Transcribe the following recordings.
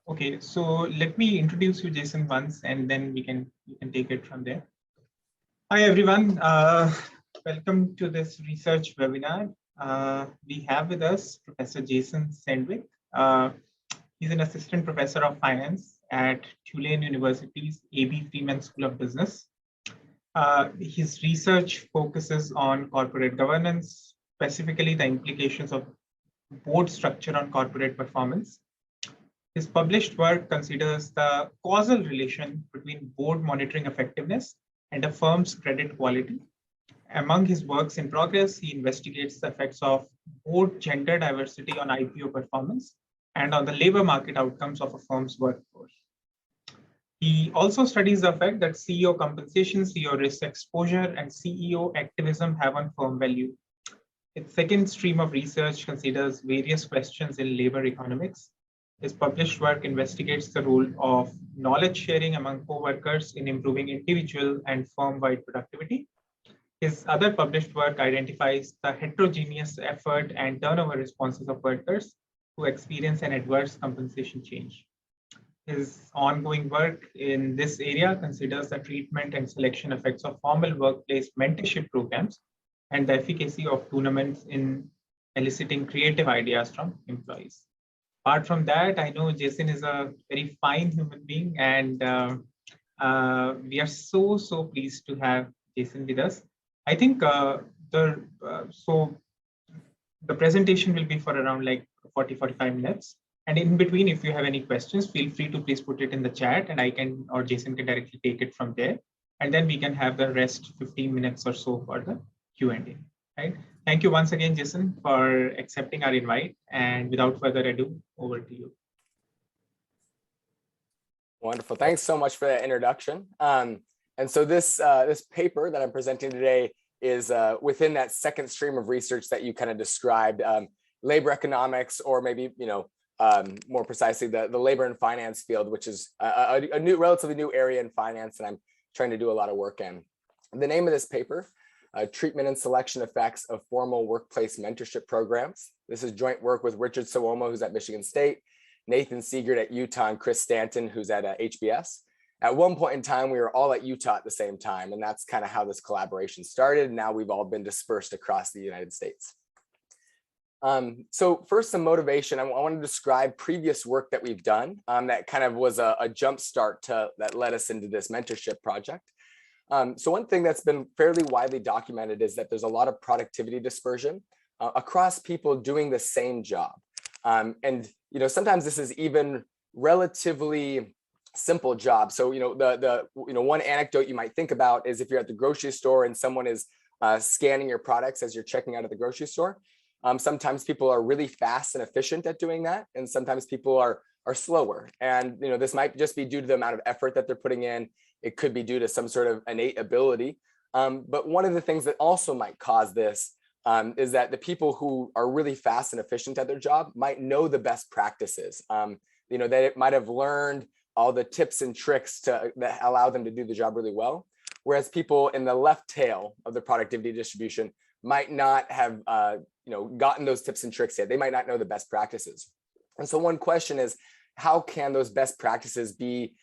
Okay, so let me introduce you, Jason, once, and then you can take it from there. Hi, everyone. Welcome to this research webinar. We have with us Professor Jason Sandwick. He's an assistant professor of finance at Tulane University's A.B. Freeman School of Business. His research focuses on corporate governance, specifically the implications of board structure on corporate performance. His published work considers the causal relation between board monitoring effectiveness and a firm's credit quality. Among his works in progress, he investigates the effects of board gender diversity on IPO performance and on the labor market outcomes of a firm's workforce. He also studies the effect that CEO compensation, CEO risk exposure, and CEO activism have on firm value. Its second stream of research considers various questions in labor economics. His published work investigates the role of knowledge sharing among co-workers in improving individual and firm-wide productivity. His other published work identifies the heterogeneous effort and turnover responses of workers who experience an adverse compensation change. His ongoing work in this area considers the treatment and selection effects of formal workplace mentorship programs and the efficacy of tournaments in eliciting creative ideas from employees. Apart from that, I know Jason is a very fine human being, and we are so pleased to have Jason with us. I think the presentation will be for around like 40-45 minutes. And in between, if you have any questions, feel free to please put it in the chat, and I can or Jason can directly take it from there. And then we can have the rest 15 minutes or so for the Q&A. Right? Thank you once again, Jason, for accepting our invite. And without further ado, over to you. Wonderful. Thanks so much for that introduction. And so this paper that I'm presenting today is within that second stream of research that you kind of described, labor economics, or maybe, more precisely, the labor and finance field, which is a relatively new area in finance, and I'm trying to do a lot of work in. The name of this paper, Treatment and Selection Effects of Formal Workplace Mentorship Programs. This is joint work with Richard Suomo, who's at Michigan State, Nathan Siegert at Utah, and Chris Stanton, who's at HBS. At one point in time, we were all at Utah at the same time, and that's kind of how this collaboration started. Now we've all been dispersed across the United States. So first, some motivation. I want to describe previous work that we've done that kind of was a jump start that led us into this mentorship project. So one thing that's been fairly widely documented is that there's a lot of productivity dispersion across people doing the same job. And sometimes this is even relatively simple jobs. So one anecdote you might think about is if you're at the grocery store and someone is scanning your products as you're checking out at the grocery store. Sometimes people are really fast and efficient at doing that, and sometimes people are slower. And this might just be due to the amount of effort that they're putting in. It could be due to some sort of innate ability. But one of the things that also might cause this is that the people who are really fast and efficient at their job might know the best practices. That it might have learned all the tips and tricks that allow them to do the job really well. Whereas people in the left tail of the productivity distribution might not have gotten those tips and tricks yet. They might not know the best practices. And so one question is, how can those best practices be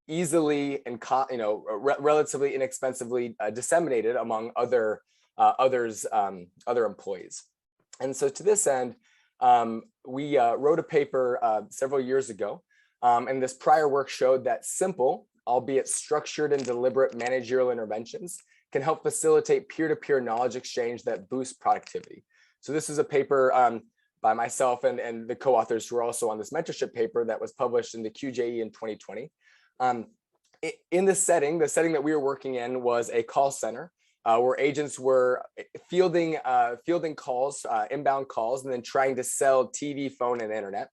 easily and relatively inexpensively disseminated among other employees? And so to this end, we wrote a paper several years ago, and this prior work showed that simple, albeit structured and deliberate managerial interventions can help facilitate peer-to-peer knowledge exchange that boosts productivity. So this is a paper by myself and the co-authors who are also on this mentorship paper that was published in the QJE in 2020. In the setting that we were working in was a call center where agents were fielding calls, inbound calls, and then trying to sell TV, phone, and internet.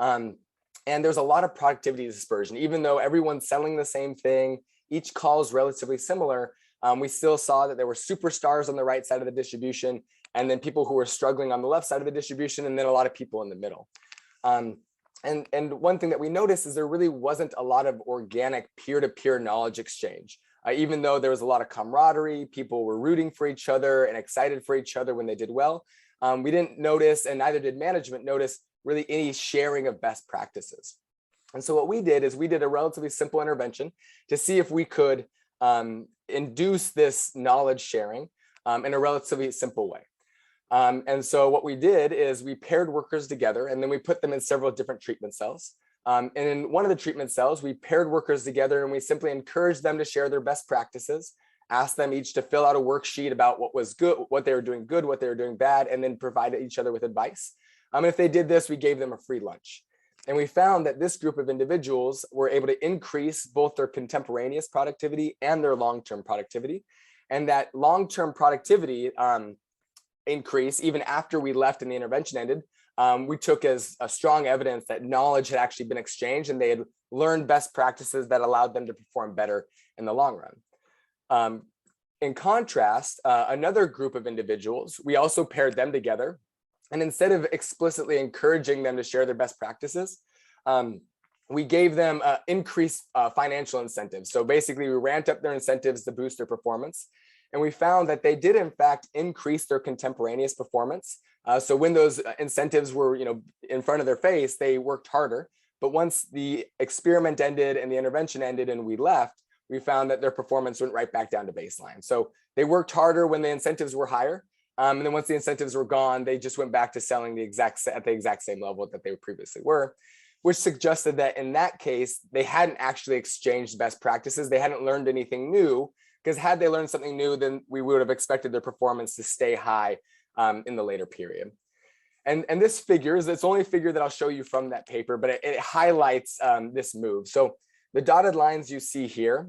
And there's a lot of productivity dispersion. Even though everyone's selling the same thing, each call is relatively similar. We still saw that there were superstars on the right side of the distribution, and then people who were struggling on the left side of the distribution, and then a lot of people in the middle. And one thing that we noticed is there really wasn't a lot of organic peer-to-peer knowledge exchange. Even though there was a lot of camaraderie, people were rooting for each other and excited for each other when they did well. We didn't notice, and neither did management notice, really any sharing of best practices. And so what we did is we did a relatively simple intervention to see if we could induce this knowledge sharing in a relatively simple way. And so what we did is we paired workers together, and then we put them in several different treatment cells. And in one of the treatment cells, we paired workers together and we simply encouraged them to share their best practices, asked them each to fill out a worksheet about what was good, what they were doing good, what they were doing bad, and then provided each other with advice. And if they did this, we gave them a free lunch. And we found that this group of individuals were able to increase both their contemporaneous productivity and their long-term productivity. And that long-term productivity increase, even after we left and the intervention ended, we took as a strong evidence that knowledge had actually been exchanged and they had learned best practices that allowed them to perform better in the long run. In contrast, another group of individuals, we also paired them together. And instead of explicitly encouraging them to share their best practices, we gave them increased financial incentives. So basically, we ramped up their incentives to boost their performance. And we found that they did, in fact, increase their contemporaneous performance. So when those incentives were, in front of their face, they worked harder. But once the experiment ended and the intervention ended and we left, we found that their performance went right back down to baseline. So they worked harder when the incentives were higher. And then once the incentives were gone, they just went back to selling at the exact same level that they previously were, which suggested that in that case, they hadn't actually exchanged best practices. They hadn't learned anything new, because had they learned something new, then we would have expected their performance to stay high in the later period. And this figure is the only figure that I'll show you from that paper, but it highlights this move. So the dotted lines you see here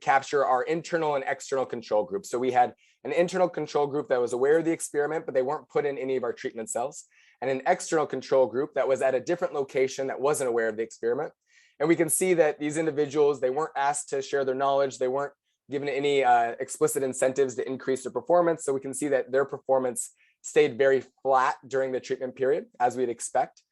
capture our internal and external control groups. So we had an internal control group that was aware of the experiment, but they weren't put in any of our treatment cells, and an external control group that was at a different location that wasn't aware of the experiment. And we can see that these individuals, they weren't asked to share their knowledge. They weren't given any explicit incentives to increase their performance. So we can see that their performance stayed very flat during the treatment period, as we'd expect.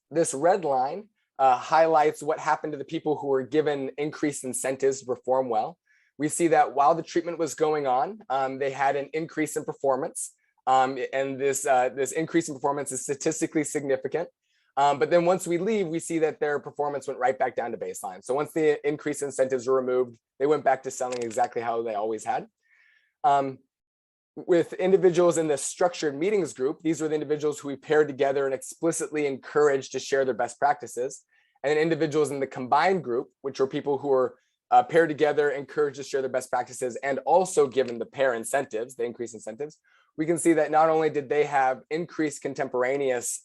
This red line highlights what happened to the people who were given increased incentives to perform well. We see that while the treatment was going on, they had an increase in performance. And this increase in performance is statistically significant. But then once we leave, we see that their performance went right back down to baseline. So once the increased incentives were removed, they went back to selling exactly how they always had. With individuals in the structured meetings group, these were the individuals who we paired together and explicitly encouraged to share their best practices. And then individuals in the combined group, which were people who were paired together, encouraged to share their best practices, and also given the pair incentives, the increased incentives, we can see that not only did they have increased contemporaneous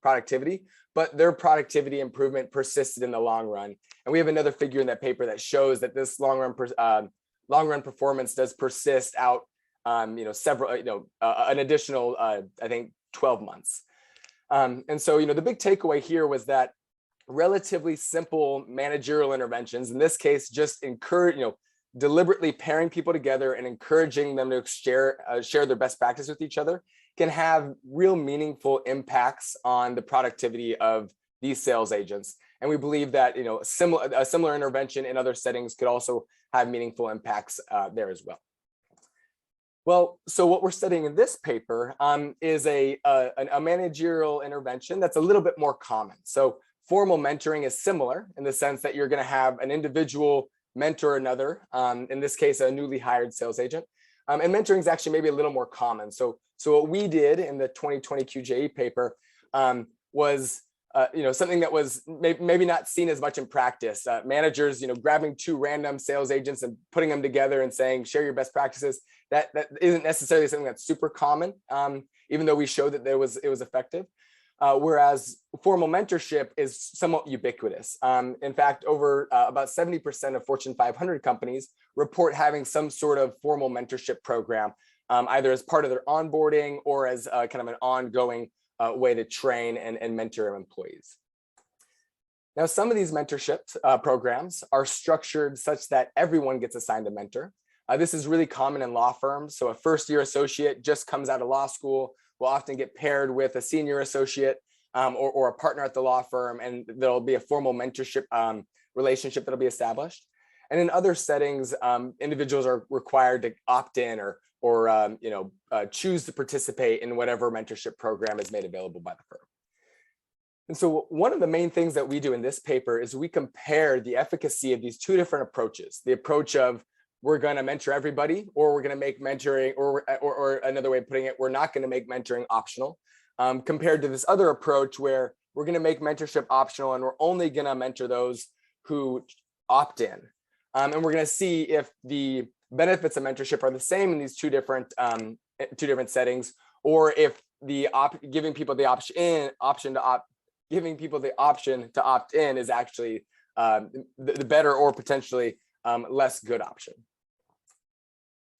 productivity, but their productivity improvement persisted in the long run. And we have another figure in that paper that shows that this long run performance does persist out, several, an additional, I think, 12 months. And so, the big takeaway here was that relatively simple managerial interventions, in this case, just encourage, deliberately pairing people together and encouraging them to share their best practice with each other, can have real meaningful impacts on the productivity of these sales agents. And we believe that a similar intervention in other settings could also have meaningful impacts there as well. Well, so what we're studying in this paper is a managerial intervention that's a little bit more common. So formal mentoring is similar in the sense that you're going to have an individual mentor another, in this case, a newly hired sales agent. And mentoring is actually maybe a little more common. So what we did in the 2020 QJE paper was something that was maybe not seen as much in practice. Managers, grabbing two random sales agents and putting them together and saying, share your best practices. That isn't necessarily something that's super common, even though we showed that it was effective. Whereas formal mentorship is somewhat ubiquitous. In fact, over about 70% of Fortune 500 companies report having some sort of formal mentorship program, either as part of their onboarding or as kind of an ongoing way to train and mentor employees. Now, some of these mentorship programs are structured such that everyone gets assigned a mentor. This is really common in law firms. So a first-year associate just comes out of law school, will often get paired with a senior associate or a partner at the law firm, and there'll be a formal mentorship relationship that'll be established. And in other settings, individuals are required to opt in or choose to participate in whatever mentorship program is made available by the firm. And so one of the main things that we do in this paper is we compare the efficacy of these two different approaches, the approach of we're going to mentor everybody, or we're going to make mentoring, or another way of putting it, we're not going to make mentoring optional, compared to this other approach where we're going to make mentorship optional and we're only going to mentor those who opt in. And we're going to see if the benefits of mentorship are the same in these two different settings, or if the giving people the option to opt in is actually the better or potentially less good option.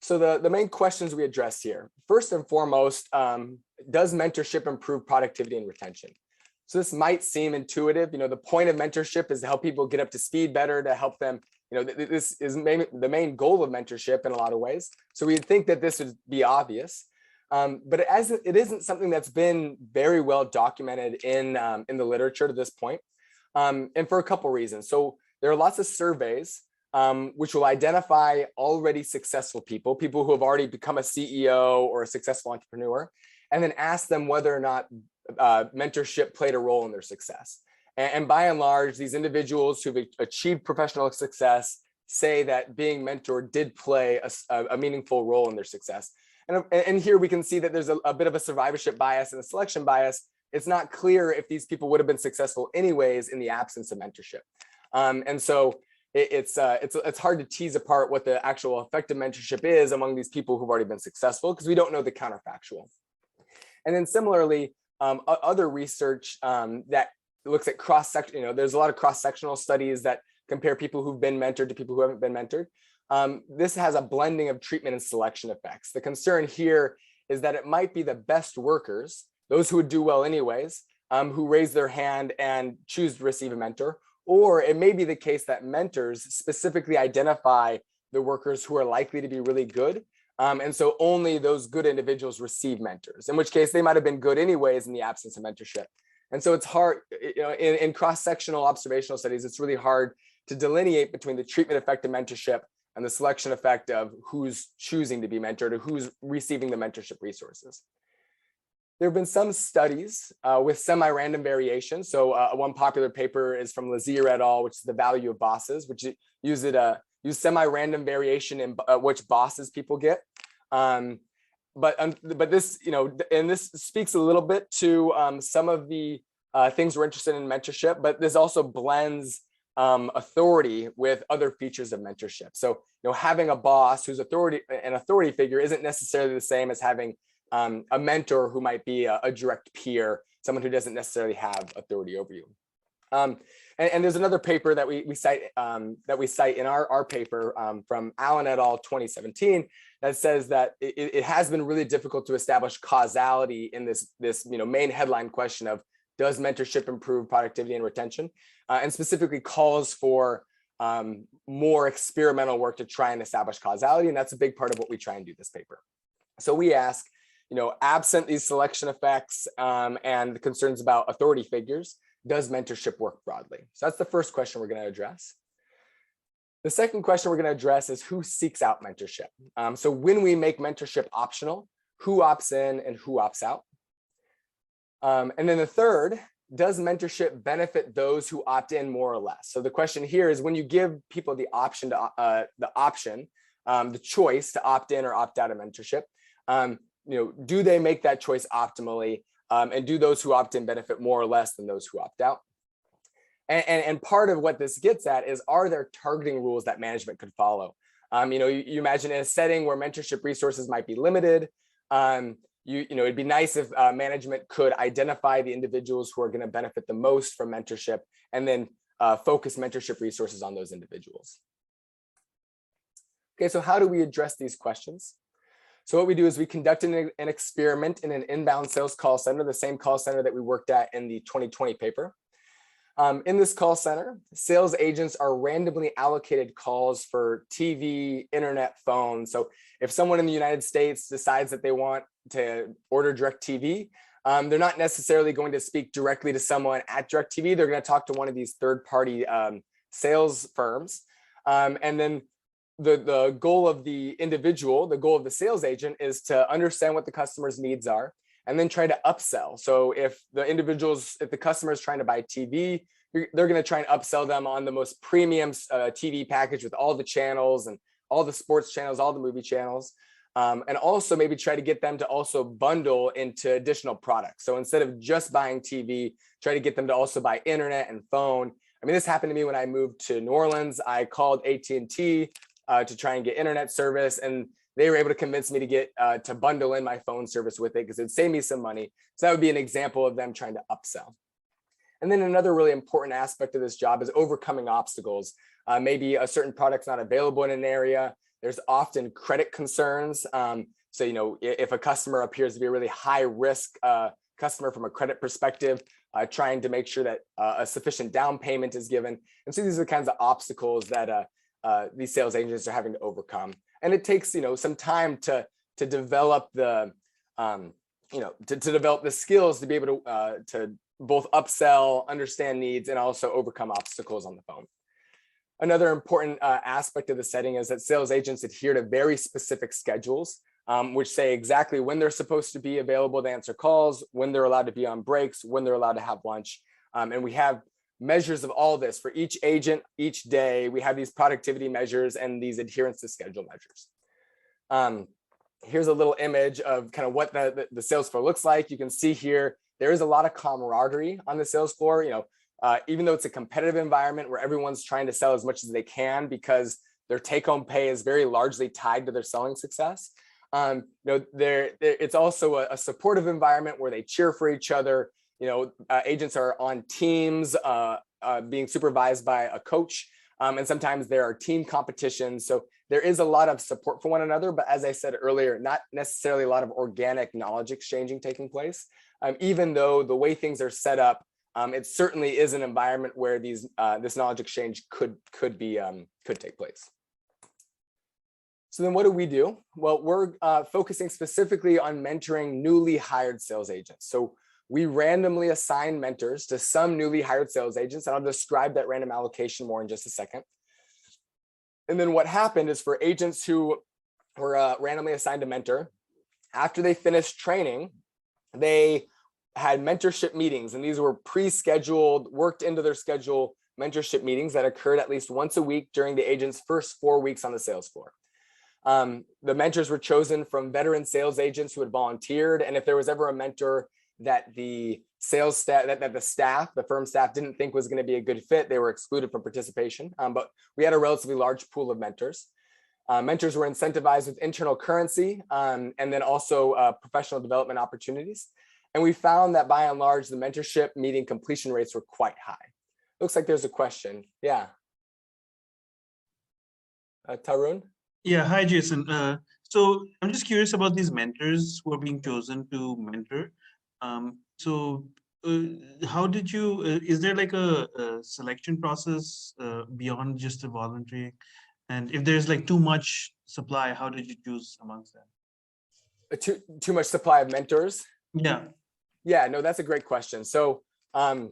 So the main questions we address here, first and foremost, does mentorship improve productivity and retention? So this might seem intuitive. The point of mentorship is to help people get up to speed better, to help them, this is the main goal of mentorship in a lot of ways. So we'd think that this would be obvious. But it isn't something that's been very well documented in the literature to this point, and for a couple reasons. So there are lots of surveys which will identify already successful people who have already become a CEO or a successful entrepreneur, and then ask them whether or not mentorship played a role in their success. And by and large, these individuals who've achieved professional success say that being mentored did play a meaningful role in their success. And here we can see that there's a bit of a survivorship bias and a selection bias. It's not clear if these people would have been successful anyways in the absence of mentorship. And so it's hard to tease apart what the actual effective mentorship is among these people who've already been successful, because we don't know the counterfactual. And then similarly, other research that looks at cross-section, there's a lot of cross-sectional studies that compare people who've been mentored to people who haven't been mentored. This has a blending of treatment and selection effects. The concern here is that it might be the best workers, those who would do well anyways, who raise their hand and choose to receive a mentor, or it may be the case that mentors specifically identify the workers who are likely to be really good. And so only those good individuals receive mentors, in which case they might have been good anyways in the absence of mentorship. And so it's hard, in cross-sectional observational studies, it's really hard to delineate between the treatment effect of mentorship and the selection effect of who's choosing to be mentored or who's receiving the mentorship resources. There have been some studies with semi-random variation. So one popular paper is from Lazier et al., which is the value of bosses, which use semi-random variation in which bosses people get. But this, and this speaks a little bit to some of the things we're interested in mentorship, but this also blends authority with other features of mentorship. So, having a boss who's an authority figure isn't necessarily the same as having a mentor who might be a direct peer, someone who doesn't necessarily have authority over you. And there's another paper that we cite in our paper from Allen et al. 2017 that says that it has been really difficult to establish causality in this main headline question of, does mentorship improve productivity and retention, and specifically calls for more experimental work to try and establish causality. And that's a big part of what we try and do this paper. So we ask, absent these selection effects and the concerns about authority figures, does mentorship work broadly? So that's the first question we're going to address. The second question we're going to address is who seeks out mentorship. So when we make mentorship optional, who opts in and who opts out? And then the third, does mentorship benefit those who opt in more or less? So the question here is, when you give people the choice to opt in or opt out of mentorship, do they make that choice optimally? And do those who opt in benefit more or less than those who opt out? And part of what this gets at is, are there targeting rules that management could follow? You imagine in a setting where mentorship resources might be limited, it'd be nice if management could identify the individuals who are going to benefit the most from mentorship and then focus mentorship resources on those individuals. Okay, so how do we address these questions? So what we do is we conduct an experiment in an inbound sales call center, the same call center that we worked at in the 2020 paper. In this call center, sales agents are randomly allocated calls for TV, internet, phone. So if someone in the United States decides that they want to order DirecTV, they're not necessarily going to speak directly to someone at DirecTV. They're going to talk to one of these third-party sales firms. And then the goal of the individual, the goal of the sales agent, is to understand what the customer's needs are and then try to upsell. So if the customer is trying to buy TV, they're going to try and upsell them on the most premium TV package with all the channels and all the sports channels, all the movie channels. And also maybe try to get them to also bundle into additional products. So instead of just buying TV, try to get them to also buy internet and phone. I mean, this happened to me when I moved to New Orleans. I called AT&T to try and get internet service, and they were able to convince me to get to bundle in my phone service with it because it'd save me some money. So that would be an example of them trying to upsell. And then another really important aspect of this job is overcoming obstacles. Maybe a certain product's not available in an area. There's often credit concerns. So, you know, if a customer appears to be a really high risk customer from a credit perspective, trying to make sure that a sufficient down payment is given. And so these are the kinds of obstacles that these sales agents are having to overcome. And it takes, you know, some time to develop the, to develop the skills to be able to both upsell, understand needs, and also overcome obstacles on the phone. Another important aspect of the setting is that sales agents adhere to very specific schedules, which say exactly when they're supposed to be available to answer calls, when they're allowed to be on breaks, when they're allowed to have lunch. And we have measures of all this for each agent, each day. We have these productivity measures and these adherence to schedule measures. Here's a little image of kind of what the sales floor looks like. You can see here, there is a lot of camaraderie on the sales floor. You know, even though it's a competitive environment where everyone's trying to sell as much as they can because their take-home pay is very largely tied to their selling success. You know, it's also a supportive environment where they cheer for each other. You know, agents are on teams being supervised by a coach, and sometimes there are team competitions. So there is a lot of support for one another, but as I said earlier, not necessarily a lot of organic knowledge exchanging taking place. Even though the way things are set up, it certainly is an environment where this knowledge exchange could take place. So then what do we do? Well, we're focusing specifically on mentoring newly hired sales agents. So we randomly assign mentors to some newly hired sales agents, and I'll describe that random allocation more in just a second. And then what happened is for agents who were randomly assigned a mentor, after they finished training, they had mentorship meetings, and these were pre-scheduled, worked into their schedule mentorship meetings that occurred at least once a week during the agent's first 4 weeks on the sales floor. The mentors were chosen from veteran sales agents who had volunteered, and if there was ever a mentor that the sales staff, the firm staff didn't think was going to be a good fit, they were excluded from participation. But we had a relatively large pool of mentors. Mentors were incentivized with internal currency and then also professional development opportunities. And we found that by and large, the mentorship meeting completion rates were quite high. Looks like there's a question. Yeah. Tarun? Yeah, hi, Jason. So I'm just curious about these mentors who are being chosen to mentor. How did you, is there like a selection process beyond just the voluntary? And if there's like too much supply, how did you choose amongst them? Too much supply of mentors? Yeah. Yeah, no, that's a great question. So we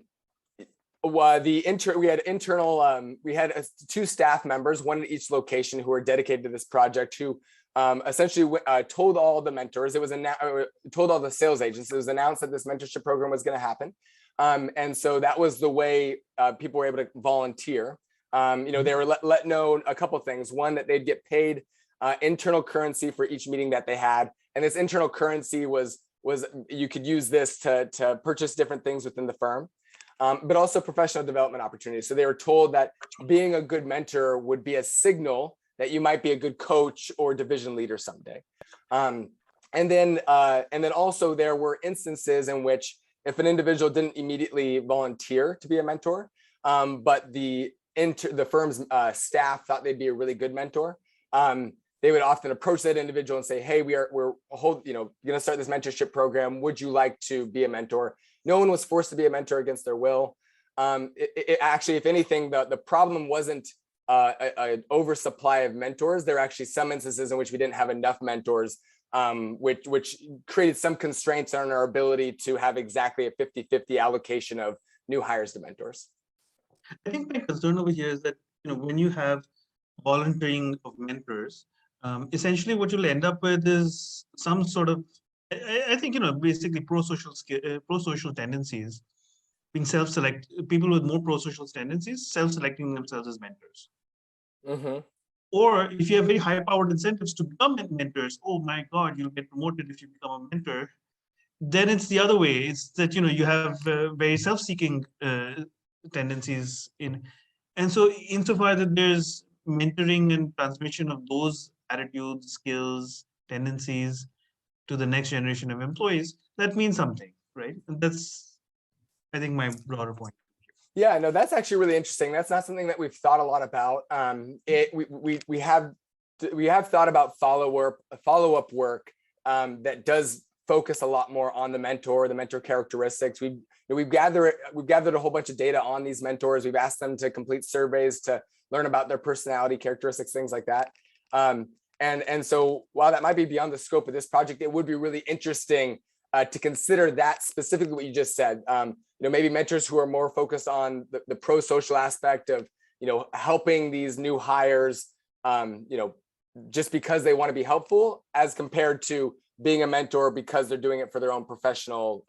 had two staff members, one at each location, who were dedicated to this project, who essentially told all the mentors, told all the sales agents, it was announced that this mentorship program was going to happen. And so that was the way people were able to volunteer. You know, they were let know a couple of things. One, that they'd get paid internal currency for each meeting that they had. And this internal currency was you could use this to purchase different things within the firm, but also professional development opportunities. So they were told that being a good mentor would be a signal that you might be a good coach or division leader someday. And then also there were instances in which if an individual didn't immediately volunteer to be a mentor, but the firm's staff thought they'd be a really good mentor, they would often approach that individual and say, "Hey, we're going to start this mentorship program. Would you like to be a mentor?" No one was forced to be a mentor against their will. Actually, if anything, the problem wasn't an oversupply of mentors. There are actually some instances in which we didn't have enough mentors, which created some constraints on our ability to have exactly a 50-50 allocation of new hires to mentors. I think my concern over here is that, you know, when you have volunteering of mentors, essentially what you'll end up with is some sort of I think, basically pro-social tendencies being self-select, people with more pro-social tendencies, self-selecting themselves as mentors. Mm-hmm. Or if you have very high-powered incentives to become mentors, oh my God, you'll get promoted if you become a mentor. Then it's the other way. It's that, you have very self-seeking tendencies in. And so insofar that there's mentoring and transmission of those attitudes, skills, tendencies to the next generation of employees, that means something, right? And that's, I think, my broader point. Yeah, no, that's actually really interesting. That's not something that we've thought a lot about. We have thought about follow-up work that does focus a lot more on the mentor characteristics. We've gathered a whole bunch of data on these mentors. We've asked them to complete surveys to learn about their personality characteristics, things like that. And so while that might be beyond the scope of this project, it would be really interesting to consider that specifically what you just said. Maybe mentors who are more focused on the pro-social aspect of, helping these new hires, just because they want to be helpful, as compared to being a mentor because they're doing it for their own professional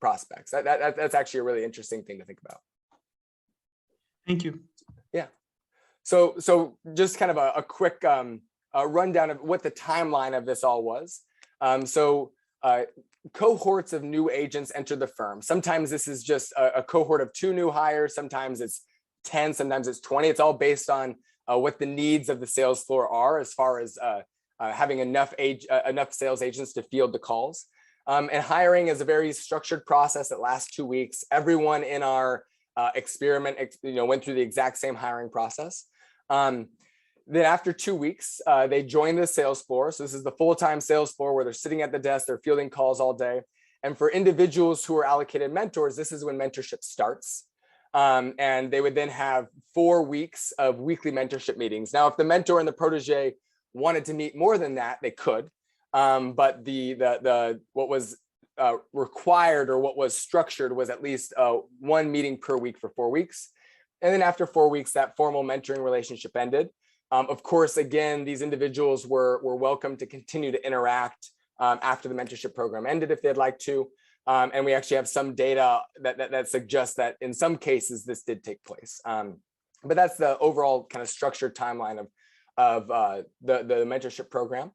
prospects. That's actually a really interesting thing to think about. Thank you. Yeah. So just kind of a quick rundown of what the timeline of this all was. Cohorts of new agents enter the firm. Sometimes this is just a cohort of 2 new hires. Sometimes it's 10, sometimes it's 20. It's all based on what the needs of the sales floor are as far as having enough sales agents to field the calls. And hiring is a very structured process that lasts 2 weeks. Everyone in our experiment, went through the exact same hiring process. Then after 2 weeks, they join the sales floor. So this is the full-time sales floor where they're sitting at the desk, they're fielding calls all day. And for individuals who are allocated mentors, this is when mentorship starts. And they would then have 4 weeks of weekly mentorship meetings. Now, if the mentor and the protege wanted to meet more than that, they could. But what was required or what was structured was at least 1 meeting per week for 4 weeks. And then after 4 weeks, that formal mentoring relationship ended. Of course, again, these individuals were welcome to continue to interact after the mentorship program ended if they'd like to. And we actually have some data that suggests that in some cases this did take place. But that's the overall kind of structured timeline of the mentorship program.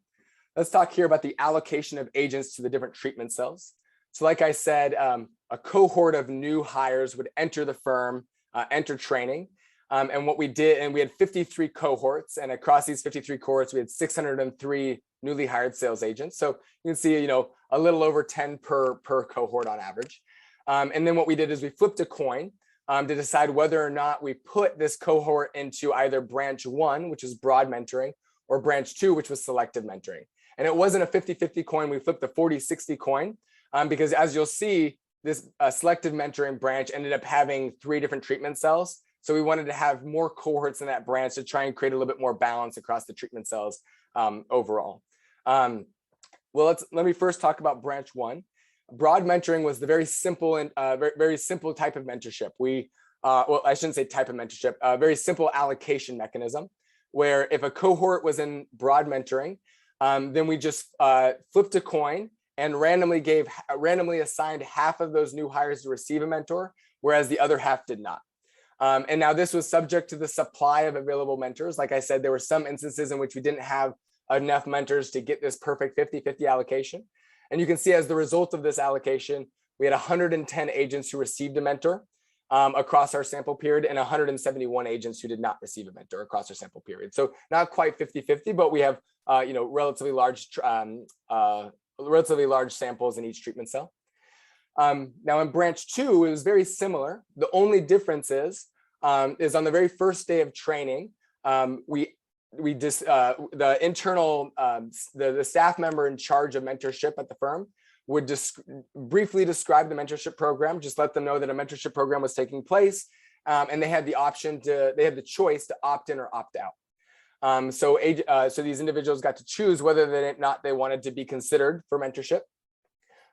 Let's talk here about the allocation of agents to the different treatment cells. So like I said, a cohort of new hires would enter the firm, enter training. And what we did, and we had 53 cohorts, and across these 53 cohorts, we had 603 newly hired sales agents. So you can see, a little over 10 per cohort on average. And then what we did is we flipped a coin to decide whether or not we put this cohort into either branch 1, which is broad mentoring, or branch 2, which was selective mentoring. And it wasn't a 50-50 coin. We flipped the 40-60 coin because, as you'll see, this selective mentoring branch ended up having 3 different treatment cells. So we wanted to have more cohorts in that branch to try and create a little bit more balance across the treatment cells overall. Well, let me first talk about branch 1. Broad mentoring was the very simple and very simple type of mentorship. Well, I shouldn't say type of mentorship, a very simple allocation mechanism, where if a cohort was in broad mentoring, then we just flipped a coin and randomly assigned half of those new hires to receive a mentor, whereas the other half did not. And now this was subject to the supply of available mentors. Like I said, there were some instances in which we didn't have enough mentors to get this perfect 50-50 allocation. And you can see as the result of this allocation, we had 110 agents who received a mentor across our sample period and 171 agents who did not receive a mentor across our sample period. So not quite 50-50, but we have relatively large samples in each treatment cell. Now in branch 2, it was very similar. The only difference is on the very first day of training, the internal the staff member in charge of mentorship at the firm would briefly describe the mentorship program, just let them know that a mentorship program was taking place, and they had the choice to opt in or opt out. So these individuals got to choose whether or not they wanted to be considered for mentorship.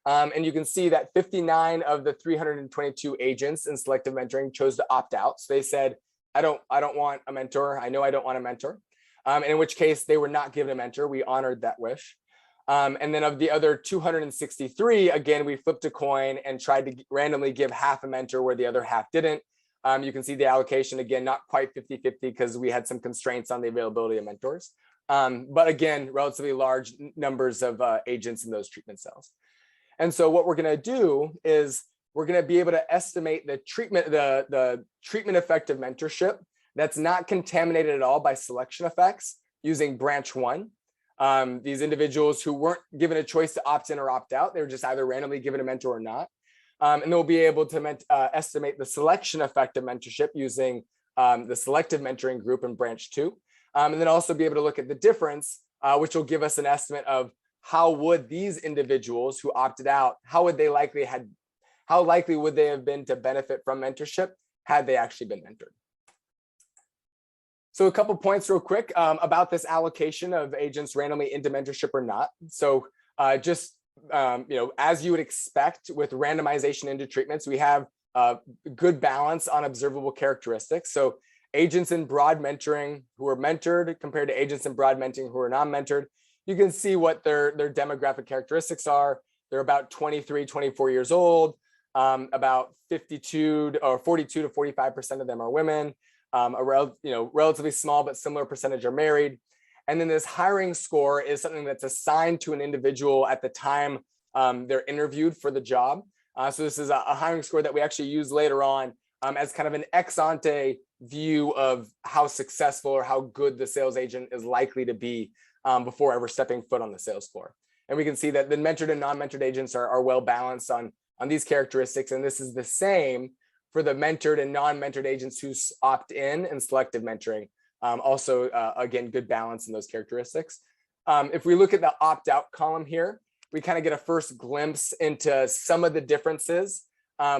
And you can see that 59 of the 322 agents in selective mentoring chose to opt out. So they said, I don't want a mentor. I know I don't want a mentor. And in which case they were not given a mentor. We honored that wish. And then of the other 263, again, we flipped a coin and tried to randomly give half a mentor where the other half didn't. You can see the allocation, again, not quite 50-50 because we had some constraints on the availability of mentors. But again, relatively large numbers of agents in those treatment cells. And so what we're going to do is we're going to be able to estimate the treatment effect of mentorship that's not contaminated at all by selection effects using branch 1. These individuals who weren't given a choice to opt in or opt out, they were just either randomly given a mentor or not. And they'll be able to estimate the selection effect of mentorship using the selective-mentoring group in branch 2. And then also be able to look at the difference, which will give us an estimate of how would these individuals who opted out, how likely would they have been to benefit from mentorship had they actually been mentored. So a couple points real quick about this allocation of agents randomly into mentorship or not. So as you would expect with randomization into treatments, we have a good balance on observable characteristics. So agents in broad mentoring who are mentored compared to agents in broad mentoring who are non-mentored, you can see what their demographic characteristics are. They're about 23, 24 years old. About 42 to 45% of them are women. Relatively small but similar percentage are married. And then this hiring score is something that's assigned to an individual at the time they're interviewed for the job. So this is a hiring score that we actually use later on as kind of an ex ante view of how successful or how good the sales agent is likely to be before ever stepping foot on the sales floor. And we can see that the mentored and non-mentored agents are well balanced on these characteristics. And this is the same for the mentored and non-mentored agents who opt in and selective mentoring. Also, again, good balance in those characteristics. If we look at the opt-out column here, we kind of get a first glimpse into some of the differences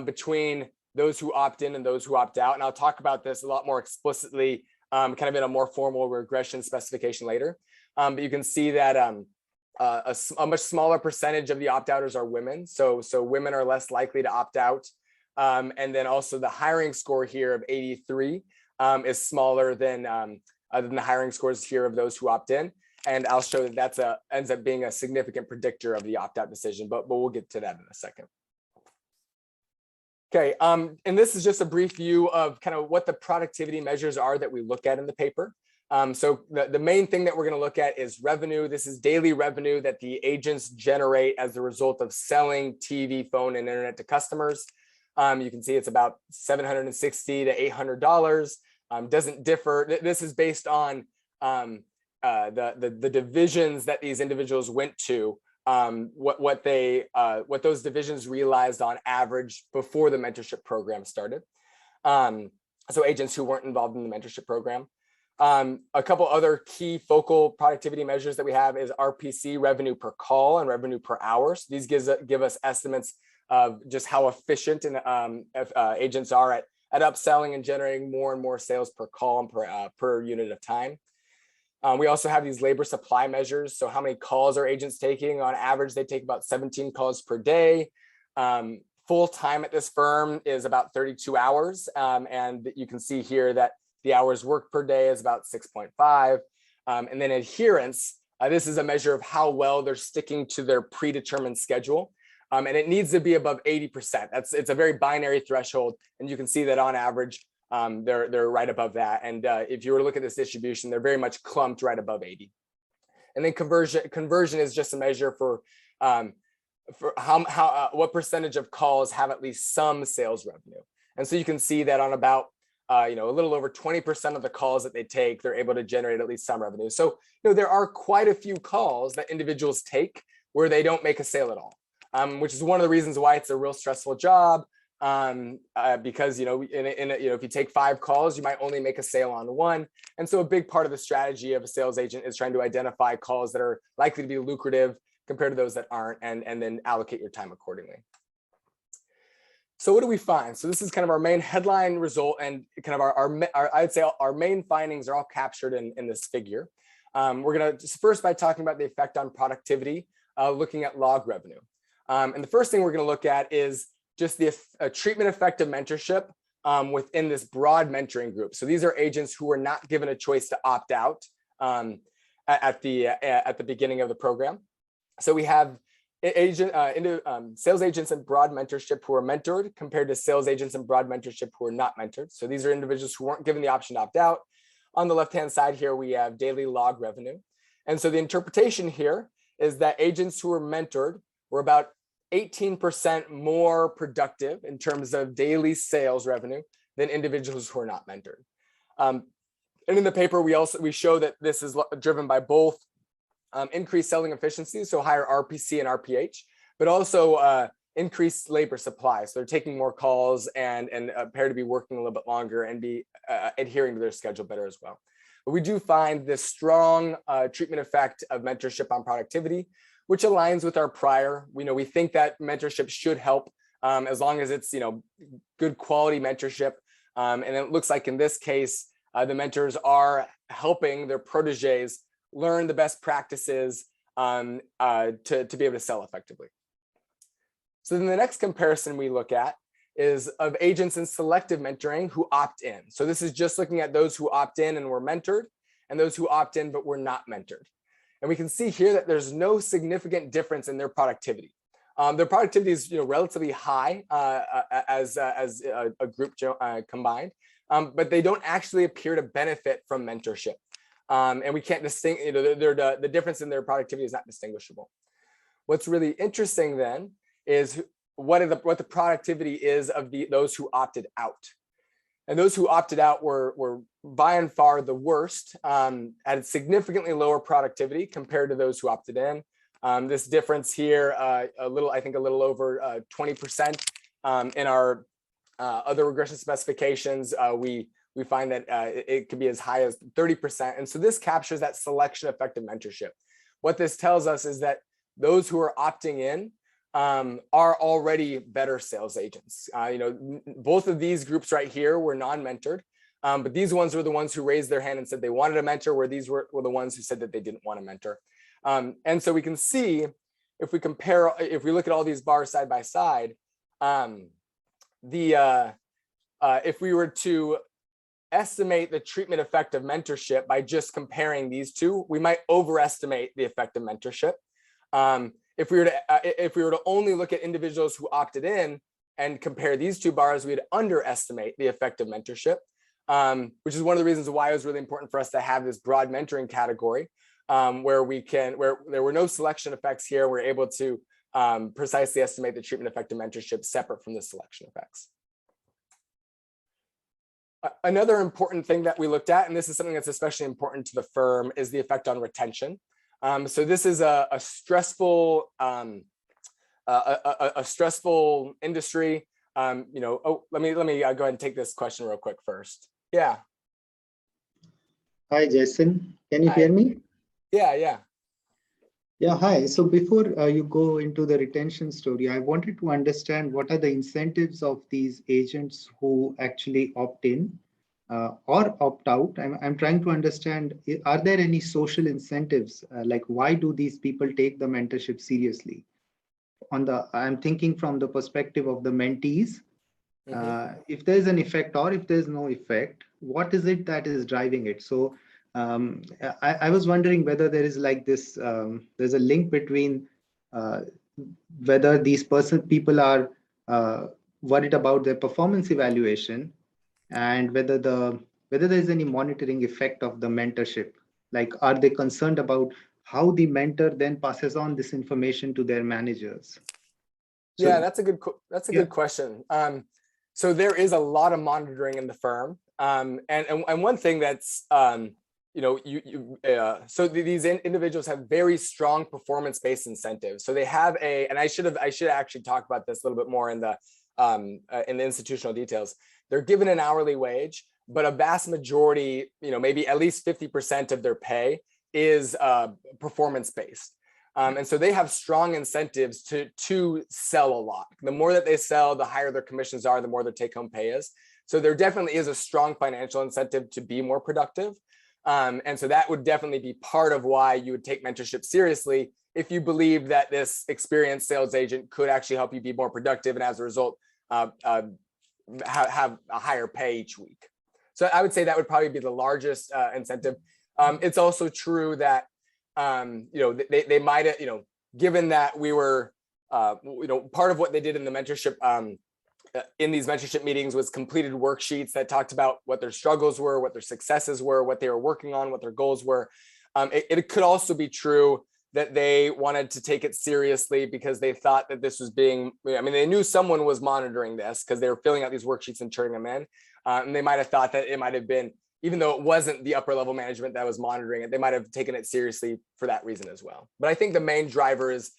between those who opt in and those who opt out. And I'll talk about this a lot more explicitly, kind of in a more formal regression specification later. But you can see that a much smaller percentage of the opt-outers are women. So women are less likely to opt out. And then also the hiring score here of 83 is smaller than the hiring scores here of those who opt in. And I'll show that ends up being a significant predictor of the opt-out decision, but we'll get to that in a second. Okay, and this is just a brief view of kind of what the productivity measures are that we look at in the paper. So the main thing that we're going to look at is revenue. This is daily revenue that the agents generate as a result of selling TV, phone, and internet to customers. You can see it's about $760 to $800. Doesn't differ. This is based on the divisions that these individuals went to, what those divisions realized on average before the mentorship program started. So agents who weren't involved in the mentorship program. A couple other key focal productivity measures that we have is RPC, revenue per call, and revenue per hour. So these give us estimates of just how efficient agents are at upselling and generating more and more sales per call and per unit of time. We also have these labor supply measures. So how many calls are agents taking? On average, they take about 17 calls per day. Full time at this firm is about 32 hours. And you can see here that the hours worked per day is about 6.5. And then adherence, this is a measure of how well they're sticking to their predetermined schedule. And it needs to be above 80%. It's a very binary threshold. And you can see that on average, they're right above that. And if you were to look at this distribution, they're very much clumped right above 80. And then conversion is just a measure for what percentage of calls have at least some sales revenue. And so you can see that on about a little over 20% of the calls that they take, they're able to generate at least some revenue. So there are quite a few calls that individuals take where they don't make a sale at all. Which is one of the reasons why it's a real stressful job, because if you take 5 calls, you might only make a sale on 1. And so a big part of the strategy of a sales agent is trying to identify calls that are likely to be lucrative compared to those that aren't, and then allocate your time accordingly. So what do we find? So this is kind of our main headline result, and kind of I'd say our main findings are all captured in this figure. We're going to just first by talking about the effect on productivity, looking at log revenue. And the first thing we're going to look at is just the treatment effect of mentorship within this broad mentoring group. So these are agents who were not given a choice to opt out at the beginning of the program. So we have sales agents in broad mentorship who are mentored compared to sales agents in broad mentorship who are not mentored. So these are individuals who weren't given the option to opt out. On the left-hand side here, we have daily log revenue. And so the interpretation here is that agents who were mentored were about 18% more productive in terms of daily sales revenue than individuals who are not mentored. And in the paper, we show that this is driven by both increased selling efficiency, so higher RPC and RPH, but also increased labor supply. So they're taking more calls and appear to be working a little bit longer and be adhering to their schedule better as well. But we do find this strong treatment effect of mentorship on productivity, which aligns with our prior. We think that mentorship should help as long as it's good quality mentorship. And it looks like in this case, the mentors are helping their proteges learn the best practices to be able to sell effectively. So then the next comparison we look at is of agents in selective mentoring who opt in. So this is just looking at those who opt in and were mentored and those who opt in but were not mentored. And we can see here that there's no significant difference in their productivity. Their productivity is relatively high as a group combined, but they don't actually appear to benefit from mentorship. And we can't distinguish, the difference in their productivity is not distinguishable. What's really interesting then is what the productivity is of those who opted out. And those who opted out were by and far the worst, had significantly lower productivity compared to those who opted in. This difference here, I think a little over 20%. In our other regression specifications, we find that it could be as high as 30%. And so this captures that selection effective mentorship. What this tells us is that those who are opting in are already better sales agents. Both of these groups right here were non-mentored, but these ones were the ones who raised their hand and said they wanted a mentor, where these were the ones who said that they didn't want a mentor. And so we can see, if we look at all these bars side by side, if we were to estimate the treatment effect of mentorship by just comparing these two, we might overestimate the effect of mentorship. If we were to only look at individuals who opted in and compare these two bars, we'd underestimate the effect of mentorship, which is one of the reasons why it was really important for us to have this broad mentoring category, where there were no selection effects here. We're able to precisely estimate the treatment effect of mentorship separate from the selection effects. Another important thing that we looked at, and this is something that's especially important to the firm, is the effect on retention. So this is a stressful industry. Let me go ahead and take this question real quick first. Yeah. Hi, Jason. Can you Hi. hear me? Yeah. Yeah, hi. So before you go into the retention story, I wanted to understand what are the incentives of these agents who actually opt in or opt out. I'm trying to understand, are there any social incentives? Like, why do these people take the mentorship seriously? I'm thinking from the perspective of the mentees. If there's an effect or if there's no effect, what is it that is driving it? So I was wondering whether there is like this, there's a link between whether these people are worried about their performance evaluation and whether there's any monitoring effect of the mentorship. Like, are they concerned about how the mentor then passes on this information to their managers? So, yeah, that's a good question. So there is a lot of monitoring in the firm, and one thing that's so these individuals have very strong performance-based incentives. So they have and I should actually talk about this a little bit more in the institutional details. They're given an hourly wage, but a vast majority, maybe at least 50% of their pay is performance-based. And so they have strong incentives to sell a lot. The more that they sell, the higher their commissions are, the more their take-home pay is. So there definitely is a strong financial incentive to be more productive. And so that would definitely be part of why you would take mentorship seriously, if you believe that this experienced sales agent could actually help you be more productive and as a result have a higher pay each week. So I would say that would probably be the largest incentive. It's also true that they might given that we were, part of what they did in the mentorship, in these mentorship meetings was completed worksheets that talked about what their struggles were, what their successes were, what they were working on, what their goals were. It could also be true that they wanted to take it seriously because they thought that this was being, they knew someone was monitoring this because they were filling out these worksheets and turning them in. And they might have thought that it might have been, even though it wasn't the upper level management that was monitoring it, they might have taken it seriously for that reason as well. But I think the main driver is,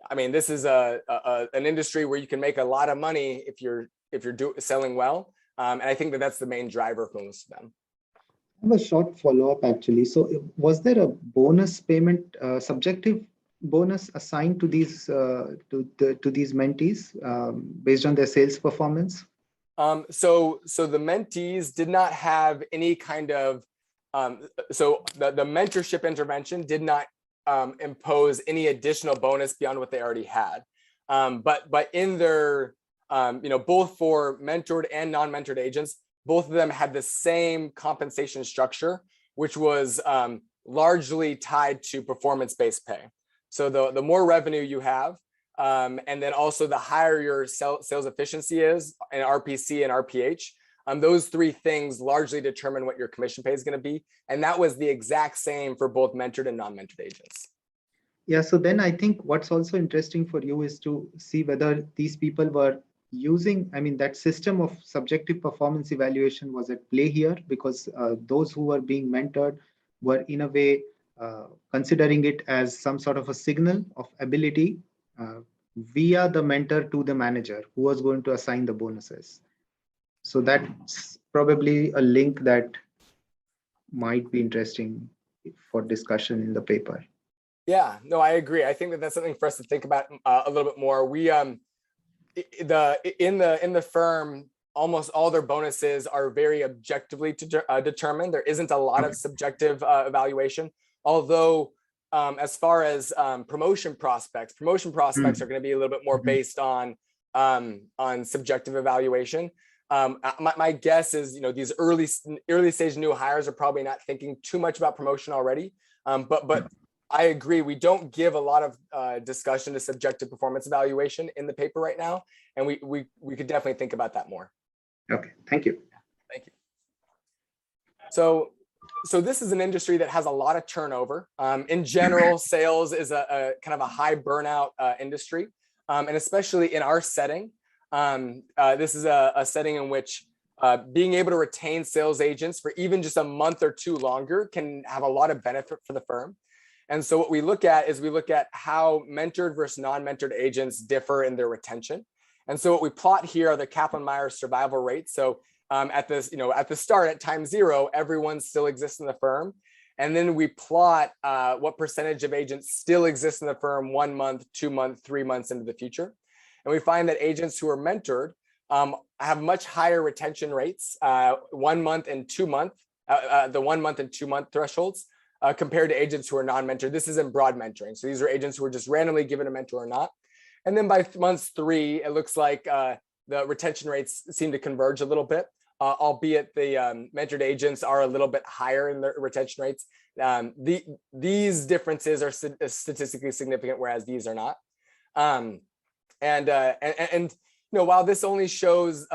this is an industry where you can make a lot of money if you're selling well. And I think that that's the main driver for most of them. I have a short follow-up actually. So was there a bonus payment, subjective bonus assigned to these these mentees based on their sales performance? So the mentees did not have any kind of, so the mentorship intervention did not impose any additional bonus beyond what they already had. But in their, both for mentored and non-mentored agents, both of them had the same compensation structure, which was largely tied to performance-based pay. So the more revenue you have, and then also the higher your sales efficiency is in RPC and RPH, those three things largely determine what your commission pay is going to be. And that was the exact same for both mentored and non-mentored agents. Yeah, so then I think what's also interesting for you is to see whether these people were using, that system of subjective performance evaluation was at play here, because those who were being mentored were in a way considering it as some sort of a signal of ability via the mentor to the manager who was going to assign the bonuses. So that's probably a link that might be interesting for discussion in the paper. Yeah, no, I agree. I think that that's something for us to think about a little bit more. We in the firm, almost all their bonuses are very objectively determined. There isn't a lot of subjective evaluation, although as far as promotion prospects are going to be a little bit more based on subjective evaluation. My guess is, these early stage new hires are probably not thinking too much about promotion already. But I agree, we don't give a lot of discussion to subjective performance evaluation in the paper right now, and we could definitely think about that more. Okay, thank you. Thank you. So this is an industry that has a lot of turnover. In general, sales is a kind of a high burnout industry, and especially in our setting. This is a setting in which being able to retain sales agents for even just a month or two longer can have a lot of benefit for the firm. And so what we look at is how mentored versus non-mentored agents differ in their retention. And so what we plot here are the Kaplan-Meier survival rates. So at the start, at time 0, everyone still exists in the firm. And then we plot what percentage of agents still exist in the firm 1 month, 2 months, 3 months into the future. And we find that agents who are mentored have much higher retention rates, 1 month and 2 month, the 1 month and 2 month thresholds, compared to agents who are non-mentored. This is in broad mentoring. So these are agents who are just randomly given a mentor or not. And then by month 3, it looks like the retention rates seem to converge a little bit, albeit the mentored agents are a little bit higher in their retention rates. These differences are statistically significant, whereas these are not. While this only shows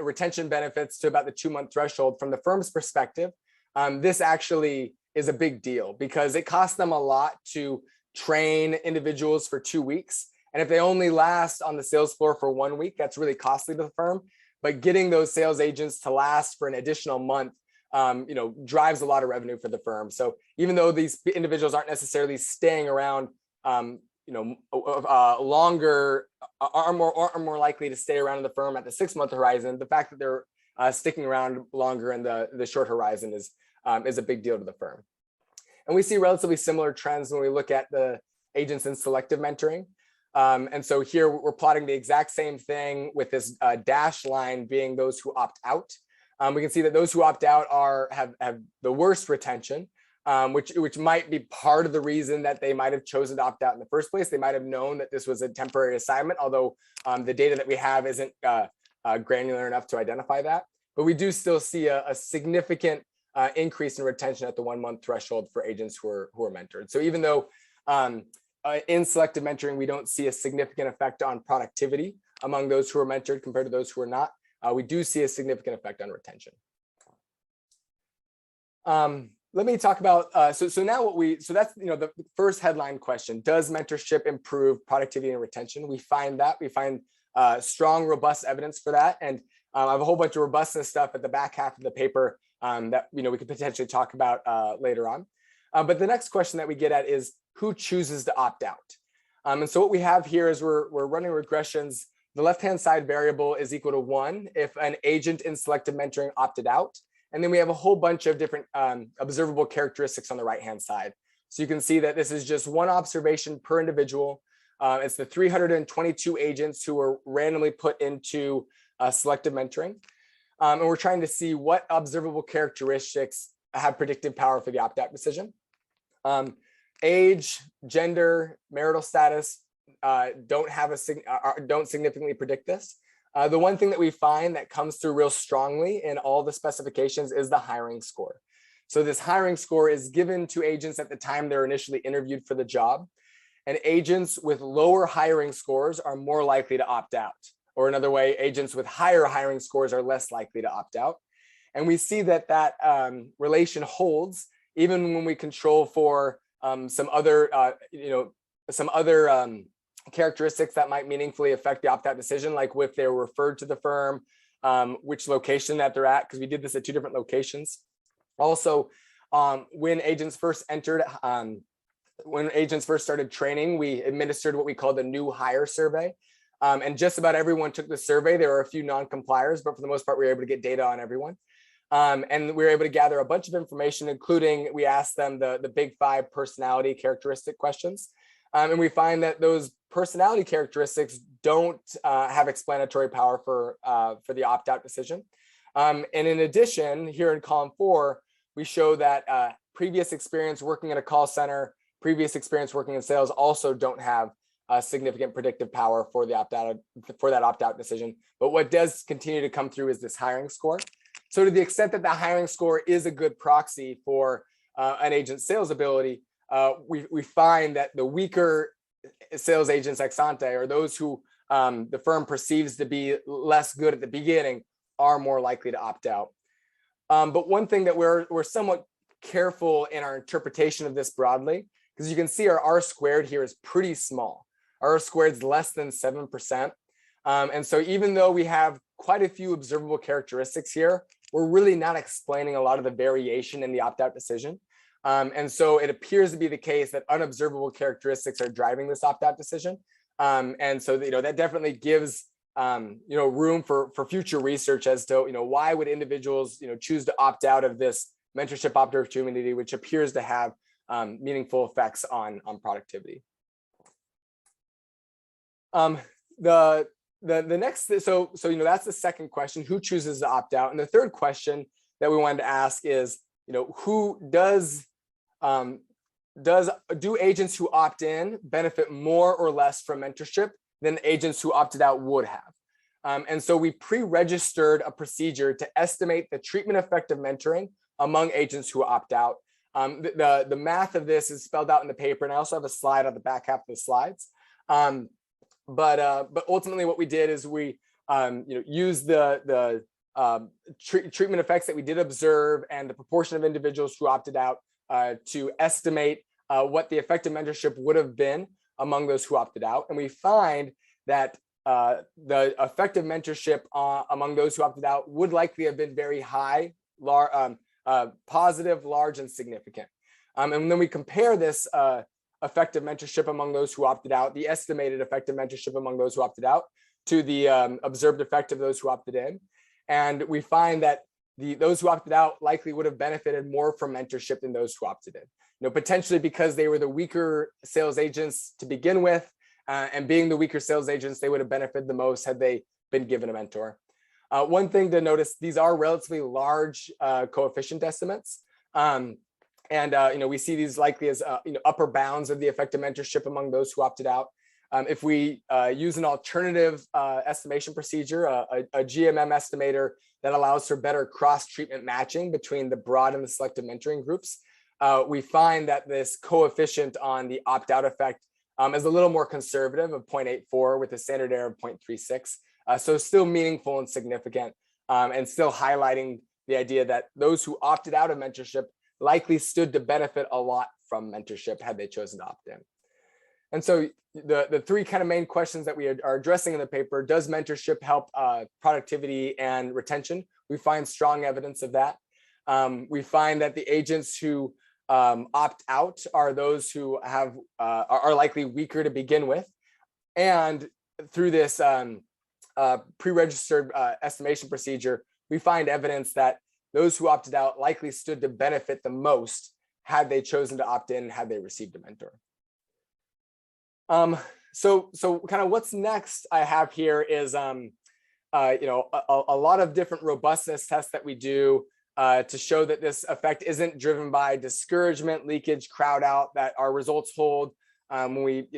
retention benefits to about the 2 month threshold, from the firm's perspective, this actually is a big deal because it costs them a lot to train individuals for 2 weeks. And if they only last on the sales floor for 1 week, that's really costly to the firm. But getting those sales agents to last for an additional month, drives a lot of revenue for the firm. So even though these individuals aren't necessarily staying around, longer, are more likely to stay around in the firm at the 6 month horizon, the fact that they're sticking around longer in the short horizon is a big deal to the firm. And we see relatively similar trends when we look at the agents in selective mentoring. And so here we're plotting the exact same thing with this dashed line being those who opt out. We can see that those who opt out have the worst retention, which might be part of the reason that they might have chosen to opt out in the first place. They might have known that this was a temporary assignment, although the data that we have isn't granular enough to identify that. But we do still see a significant increase in retention at the 1 month threshold for agents who are mentored. So even though in selective mentoring, we don't see a significant effect on productivity among those who are mentored compared to those who are not. We do see a significant effect on retention. Let me talk about, so now that's, the first headline question: does mentorship improve productivity and retention? We find strong, robust evidence for that. And I have a whole bunch of robustness stuff at the back half of the paper that, we could potentially talk about later on. But the next question that we get at is who chooses to opt out? And so what we have here is we're running regressions. The left-hand side variable is equal to 1 if an agent in selective mentoring opted out. And then we have a whole bunch of different observable characteristics on the right-hand side. So you can see that this is just one observation per individual. It's the 322 agents who were randomly put into selective mentoring. And we're trying to see what observable characteristics have predictive power for the opt-out decision. Age, gender, marital status don't significantly predict this. The one thing that we find that comes through real strongly in all the specifications is the hiring score. So this hiring score is given to agents at the time they're initially interviewed for the job. And agents with lower hiring scores are more likely to opt out. Or another way, agents with higher hiring scores are less likely to opt out. And we see that relation holds even when we control for some other characteristics that might meaningfully affect the opt-out decision, like if they're referred to the firm, which location that they're at, because we did this at 2 different locations. Also, when agents first started training, we administered what we call the new hire survey. And just about everyone took the survey. There were a few non-compliers, but for the most part, we were able to get data on everyone. And we were able to gather a bunch of information, including we asked them the big 5 personality characteristic questions. And we find that those personality characteristics don't have explanatory power for the opt-out decision. And in addition, here in column 4, we show that previous experience working at a call center, previous experience working in sales also don't have significant predictive power for the opt-out decision. But what does continue to come through is this hiring score. So to the extent that the hiring score is a good proxy for an agent's sales ability, we find that the weaker sales agents ex ante, or those who the firm perceives to be less good at the beginning, are more likely to opt out. But one thing that we're somewhat careful in our interpretation of this broadly, because you can see our R squared here is pretty small. Our R squared is less than 7%. And so even though we have quite a few observable characteristics here, we're really not explaining a lot of the variation in the opt-out decision. And so it appears to be the case that unobservable characteristics are driving this opt-out decision. And so that definitely gives room for future research as to why would individuals choose to opt out of this mentorship opportunity, which appears to have meaningful effects on productivity. The next, so that's the second question: who chooses to opt out? And the third question that we wanted to ask is, do agents who opt in benefit more or less from mentorship than agents who opted out would have? And so we pre-registered a procedure to estimate the treatment effect of mentoring among agents who opt out. The math of this is spelled out in the paper, and I also have a slide on the back half of the slides. But ultimately, what we did is we used the treatment effects that we did observe and the proportion of individuals who opted out to estimate what the effective mentorship would have been among those who opted out. And we find that the effective mentorship among those who opted out would likely have been very high, positive, large, and significant. And then we compare this effective mentorship among those who opted out, the estimated effective mentorship among those who opted out, to the observed effect of those who opted in. And we find that those who opted out likely would have benefited more from mentorship than those who opted in. Potentially because they were the weaker sales agents to begin with, and being the weaker sales agents, they would have benefited the most had they been given a mentor. One thing to notice: these are relatively large coefficient estimates. We see these likely as upper bounds of the effective mentorship among those who opted out. If we use an alternative estimation procedure, a GMM estimator that allows for better cross-treatment matching between the broad and the selective mentoring groups, we find that this coefficient on the opt-out effect is a little more conservative of 0.84 with a standard error of 0.36. So still meaningful and significant, and still highlighting the idea that those who opted out of mentorship likely stood to benefit a lot from mentorship had they chosen to opt in. And so the three kind of main questions that we are addressing in the paper: does mentorship help productivity and retention? We find strong evidence of that. We find that the agents who opt out are those who are likely weaker to begin with. And through this pre-registered estimation procedure, we find evidence that those who opted out likely stood to benefit the most had they chosen to opt in, had they received a mentor. So kind of what's next I have here is a lot of different robustness tests that we do to show that this effect isn't driven by discouragement, leakage, crowd out, that our results hold when we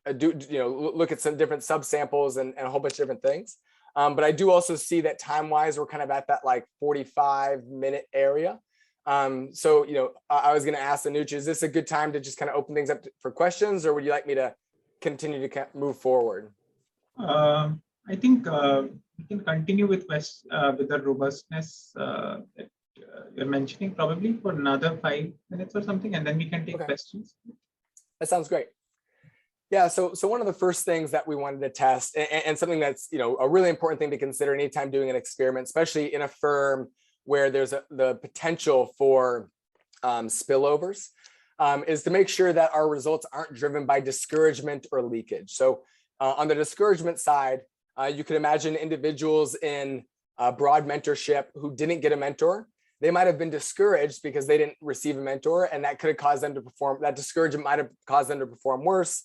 look at some different subsamples and a whole bunch of different things. But I do also see that time-wise, we're kind of at that like 45-minute area. So I was going to ask Anuj, is this a good time to just kind of open things up for questions, or would you like me to continue to move forward? I think we can continue with the robustness that you're mentioning, probably for another 5 minutes or something, and then we can take questions. That sounds great. Yeah, so one of the first things that we wanted to test, and something that's a really important thing to consider anytime doing an experiment, especially in a firm where there's the potential for spillovers, is to make sure that our results aren't driven by discouragement or leakage. So on the discouragement side, you can imagine individuals in broad mentorship who didn't get a mentor. They might have been discouraged because they didn't receive a mentor, and that could have caused them to perform, that discouragement might have caused them to perform worse.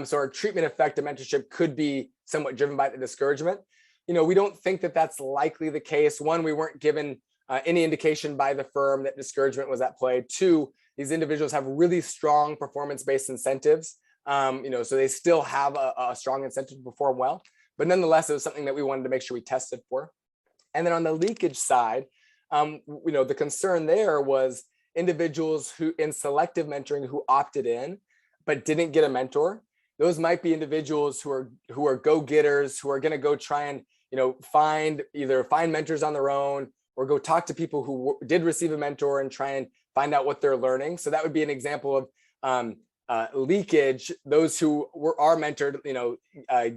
So our treatment effect of mentorship could be somewhat driven by the discouragement. We don't think that that's likely the case. One, we weren't given any indication by the firm that discouragement was at play. Two, these individuals have really strong performance-based incentives. So they still have a strong incentive to perform well, but nonetheless, it was something that we wanted to make sure we tested for. And then on the leakage side, the concern there was individuals who in selective mentoring who opted in, but didn't get a mentor. Those might be individuals who are go-getters, who are going to go try and find mentors on their own, or go talk to people who did receive a mentor and try and find out what they're learning. So that would be an example of leakage. Those who are mentored,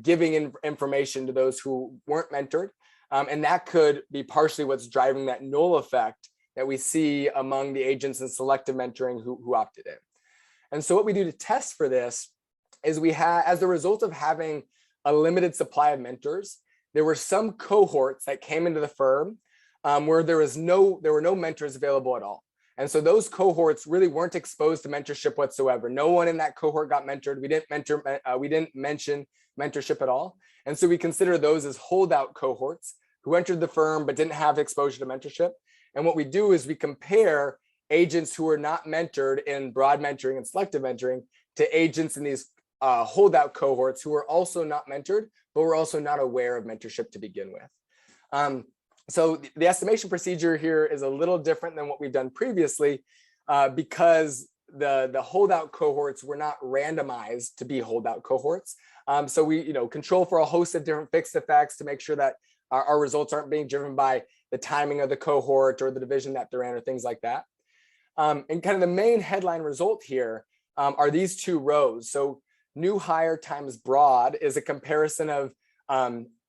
giving information to those who weren't mentored, and that could be partially what's driving that null effect that we see among the agents in selective mentoring who opted in. And so what we do to test for this is as a result of having a limited supply of mentors, there were some cohorts that came into the firm where there were no mentors available at all. And so those cohorts really weren't exposed to mentorship whatsoever. No one in that cohort got mentored. We didn't mention mentorship at all. And so we consider those as holdout cohorts who entered the firm but didn't have exposure to mentorship. And what we do is we compare agents who are not mentored in broad mentoring and selective mentoring to agents in these holdout cohorts who are also not mentored, but were also not aware of mentorship to begin with. So the estimation procedure here is a little different than what we've done previously because the holdout cohorts were not randomized to be holdout cohorts. So we control for a host of different fixed effects to make sure that our results aren't being driven by the timing of the cohort or the division that they're in or things like that. And kind of the main headline result here are these two rows. So new hire times broad is a comparison of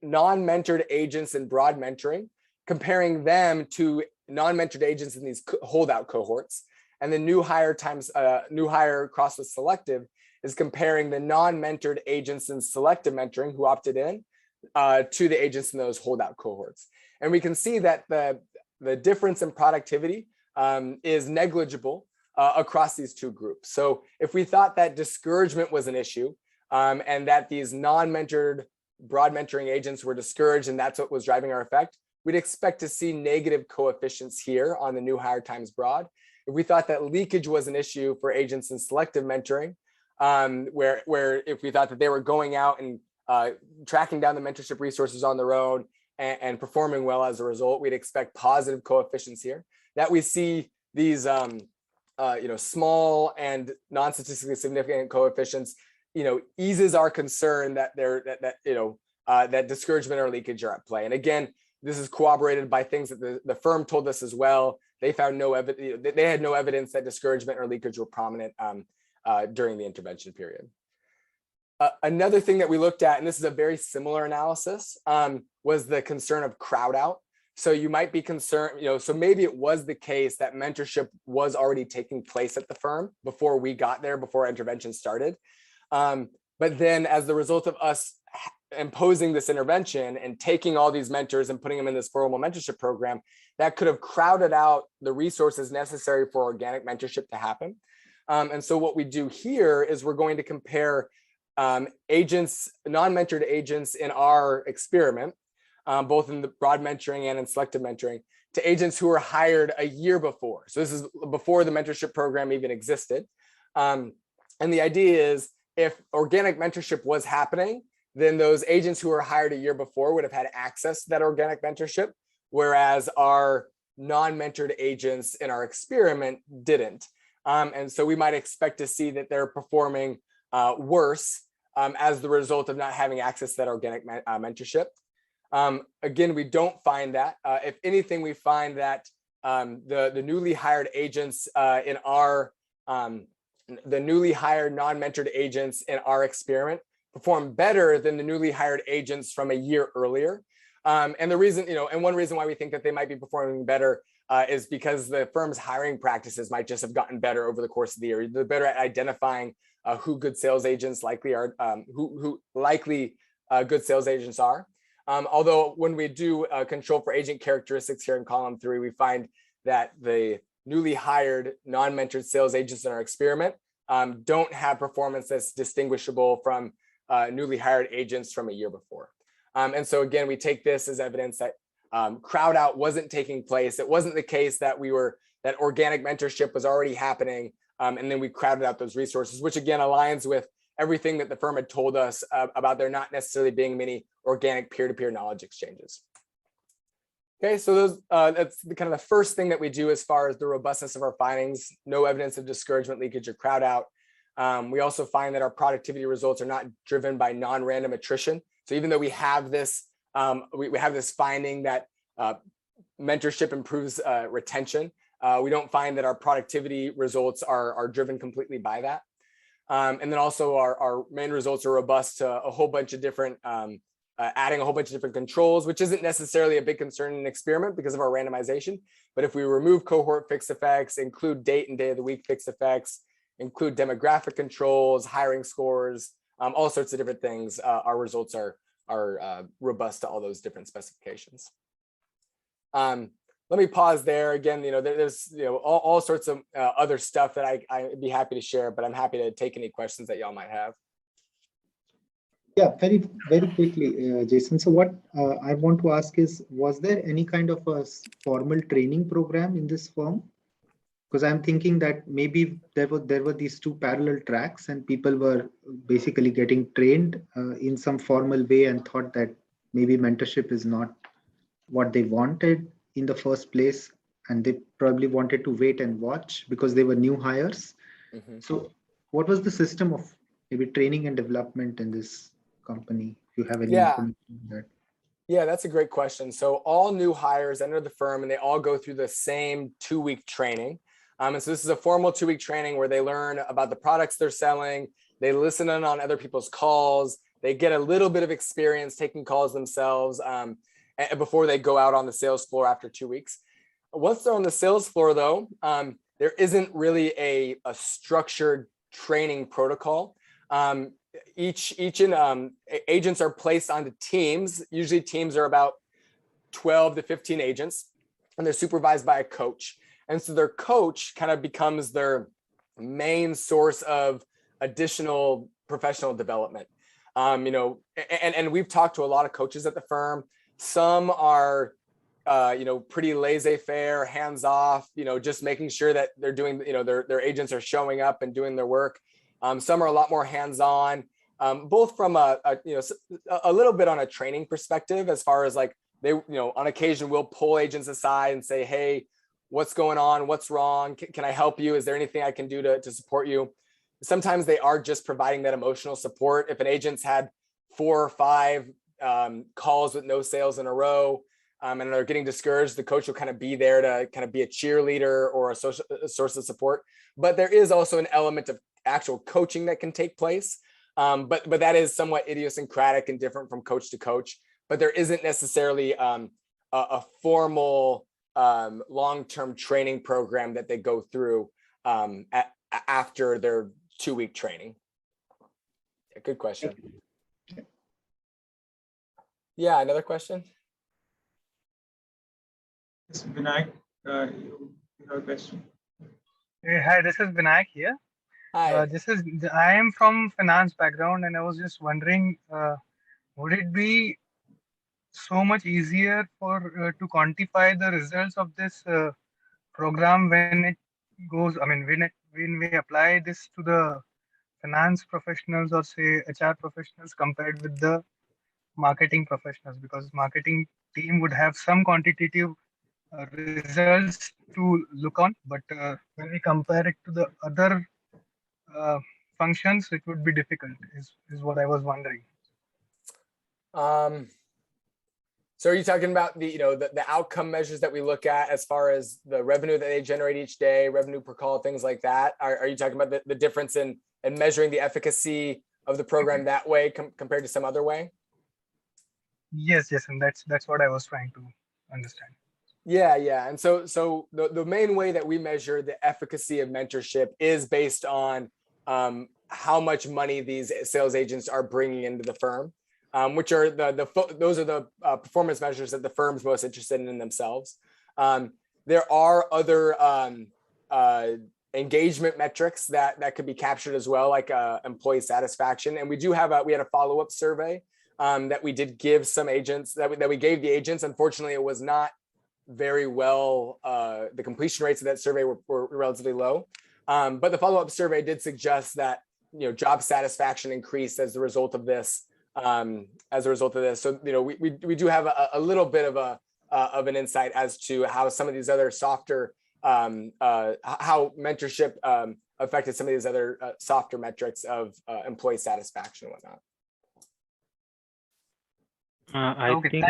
non-mentored agents in broad mentoring, comparing them to non-mentored agents in these holdout cohorts. And the new hire times new hire crossed with selective is comparing the non-mentored agents in selective mentoring who opted in to the agents in those holdout cohorts. And we can see that the difference in productivity is negligible across these two groups. So if we thought that discouragement was an issue and that these non-mentored broad mentoring agents were discouraged and that's what was driving our effect, we'd expect to see negative coefficients here on the new hire times broad. If we thought that leakage was an issue for agents in selective mentoring, where if we thought that they were going out and tracking down the mentorship resources on their own and performing well as a result, we'd expect positive coefficients here. That we see these small and non-statistically significant coefficients eases our concern that that discouragement or leakage are at play. And again, this is corroborated by things that the firm told us as well. They found no evidence, they had no evidence that discouragement or leakage were prominent during the intervention period. Another thing that we looked at, and this is a very similar analysis, was the concern of Crowdout. So you might be concerned, so maybe it was the case that mentorship was already taking place at the firm before we got there, before intervention started. But then as the result of us imposing this intervention and taking all these mentors and putting them in this formal mentorship program, that could have crowded out the resources necessary for organic mentorship to happen. And so what we do here is we're going to compare agents, non-mentored agents in our experiment, both in the broad mentoring and in selective mentoring, to agents who were hired a year before. So this is before the mentorship program even existed. And the idea is if organic mentorship was happening, then those agents who were hired a year before would have had access to that organic mentorship, whereas our non-mentored agents in our experiment didn't. And so we might expect to see that they're performing worse as the result of not having access to that organic mentorship. Again, we don't find that. If anything, we find that the newly hired agents in our, the newly hired non-mentored agents in our experiment perform better than the newly hired agents from a year earlier. And the reason, and one reason why we think that they might be performing better is because the firm's hiring practices might just have gotten better over the course of the year. They're better at identifying who good sales agents likely are, who likely good sales agents are. Although when we do control for agent characteristics here in column 3, we find that the newly hired non-mentored sales agents in our experiment don't have performance that's distinguishable from newly hired agents from a year before. And so again, we take this as evidence that Crowdout wasn't taking place. It wasn't the case that that organic mentorship was already happening, and then we crowded out those resources, which again aligns with everything that the firm had told us about there not necessarily being many organic peer-to-peer knowledge exchanges. Okay, so those that's kind of the first thing that we do as far as the robustness of our findings. No evidence of discouragement, leakage, or Crowdout. We also find that our productivity results are not driven by non-random attrition. So even though we have this, we have this finding that mentorship improves retention, we don't find that our productivity results are driven completely by that. And then also our main results are robust to a whole bunch of different, adding a whole bunch of different controls, which isn't necessarily a big concern in an experiment because of our randomization. But if we remove cohort fixed effects, include date and day of the week fixed effects, include demographic controls, hiring scores, all sorts of different things, our results are robust to all those different specifications. Let me pause there. Again, there's all sorts of other stuff that I'd be happy to share, but I'm happy to take any questions that y'all might have. Yeah, very quickly, Jason. So what I want to ask is, was there any kind of a formal training program in this firm? Because I'm thinking that maybe there were these two parallel tracks and people were basically getting trained in some formal way and thought that maybe mentorship is not what they wanted in the first place, and they probably wanted to wait and watch because they were new hires. Mm-hmm. So what was the system of maybe training and development in this company? If you have any information on that. Yeah, that's a great question. So all new hires enter the firm and they all go through the same 2-week training. And so this is a formal 2-week training where they learn about the products they're selling. They listen in on other people's calls. They get a little bit of experience taking calls themselves before they go out on the sales floor after 2 weeks. Once they're on the sales floor, though, there isn't really a structured training protocol. Agents are placed onto teams. Usually teams are about 12 to 15 agents, and they're supervised by a coach. And so their coach kind of becomes their main source of additional professional development. And we've talked to a lot of coaches at the firm. Some are, pretty laissez-faire, hands-off, just making sure that they're doing, their agents are showing up and doing their work. Some are a lot more hands-on, both from a little bit on a training perspective, as far as like they, on occasion we'll pull agents aside and say, hey, what's going on? What's wrong? Can I help you? Is there anything I can do to support you? sometimes they are just providing that emotional support. If an agent's had 4 or 5 calls with no sales in a row, and they're getting discouraged, the coach will kind of be there to kind of be a cheerleader or a source of support. But there is also an element of actual coaching that can take place. But that is somewhat idiosyncratic and different from coach to coach. But there isn't necessarily a formal long-term training program that they go through after their 2-week training. Yeah, good question. Yeah, another question? Yes, Vinayak, you have a question. Hey, hi, this is Vinayak here. Hi. I am from finance background, and I was just wondering, would it be so much easier for to quantify the results of this program when it goes? I mean, when we apply this to the finance professionals or say HR professionals compared with the marketing professionals, because marketing team would have some quantitative results to look on, but when we compare it to the other functions, it would be difficult, is what I was wondering. So are you talking about the outcome measures that we look at as far as the revenue that they generate each day, revenue per call, things like that? Are you talking about the difference in measuring the efficacy of the program that way compared to some other way? Yes, and that's what I was trying to understand. Yeah. And so the main way that we measure the efficacy of mentorship is based on how much money these sales agents are bringing into the firm, which are those are the performance measures that the firm's most interested in themselves. There are other engagement metrics that could be captured as well, like employee satisfaction. And we had a follow-up survey that we did give some agents that we gave the agents. Unfortunately, it was not very well. The completion rates of that survey were relatively low, but the follow-up survey did suggest that job satisfaction increased as a result of this. So we do have a little bit of an insight as to how some of these other softer how mentorship affected some of these other softer metrics of employee satisfaction and whatnot. I think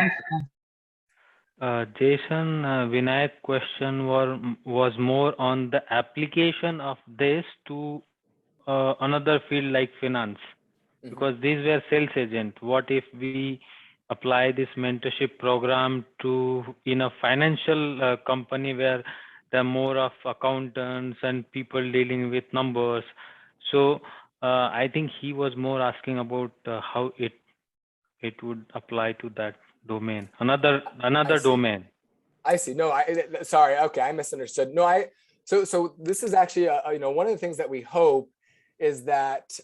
Jason, Vinayak's question was more on the application of this to another field like finance, because these were sales agent. What if we apply this mentorship program in a financial company where there are more of accountants and people dealing with numbers? So I think he was more asking about how it would apply to that domain, another domain. I see. No, sorry. Okay, I misunderstood. No, so this is actually one of the things that we hope is that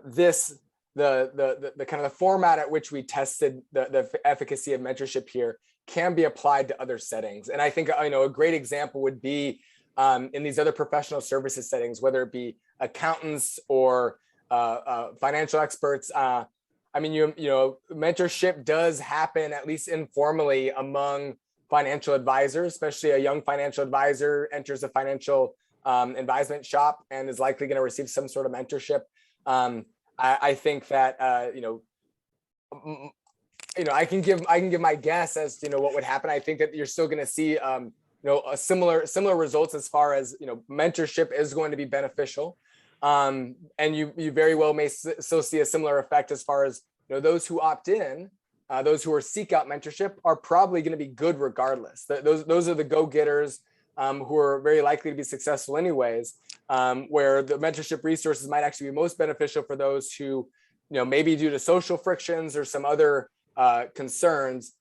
this the kind of the format at which we tested the efficacy of mentorship here can be applied to other settings. And I think a great example would be in these other professional services settings, whether it be accountants or financial experts. Mentorship does happen, at least informally, among financial advisors, especially a young financial advisor enters a financial advisement shop and is likely going to receive some sort of mentorship. I think that I can give my guess as to what would happen. I think that you're still going to see a similar results as far as mentorship is going to be beneficial. And you very well may still see a similar effect as far as those who opt in, those who seek out mentorship are probably going to be good regardless. Those are the go-getters who are very likely to be successful anyways. Where the mentorship resources might actually be most beneficial for those who maybe due to social frictions or some other concerns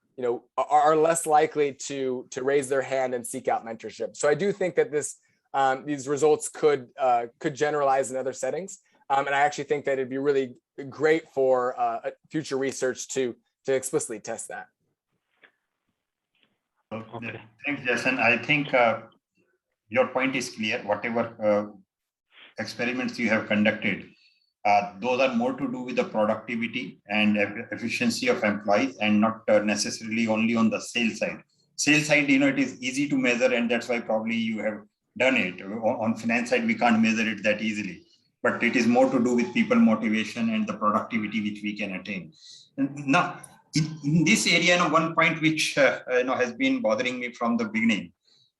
are less likely to raise their hand and seek out mentorship. So I do think that these results could generalize in other settings, and I actually think that it'd be really great for future research to explicitly test that. Okay. Thanks, Jason. I think your point is clear. Whatever experiments you have conducted, those are more to do with the productivity and efficiency of employees, and not necessarily only on the sales side. Sales side, it is easy to measure, and that's why probably you have done it. On finance side, we can't measure it that easily. but it is more to do with people motivation and the productivity which we can attain. And now, in this area, one point which has been bothering me from the beginning,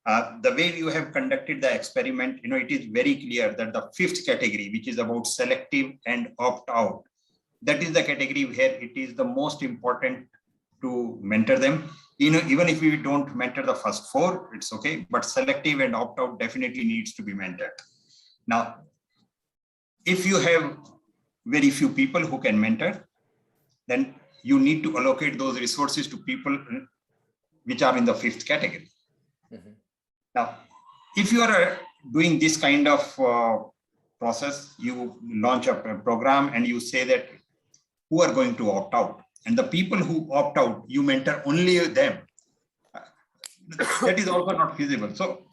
the way you have conducted the experiment, it is very clear that the fifth category, which is about selective and opt-out, that is the category where it is the most important to mentor them. Even if we don't mentor the first four, it's okay, but selective and opt-out definitely needs to be mentored. Now, if you have very few people who can mentor, then you need to allocate those resources to people which are in the fifth category. Mm-hmm. Now, if you are doing this kind of process, you launch a program and you say that who are going to opt out, and the people who opt out, you mentor only them. That is also not feasible. So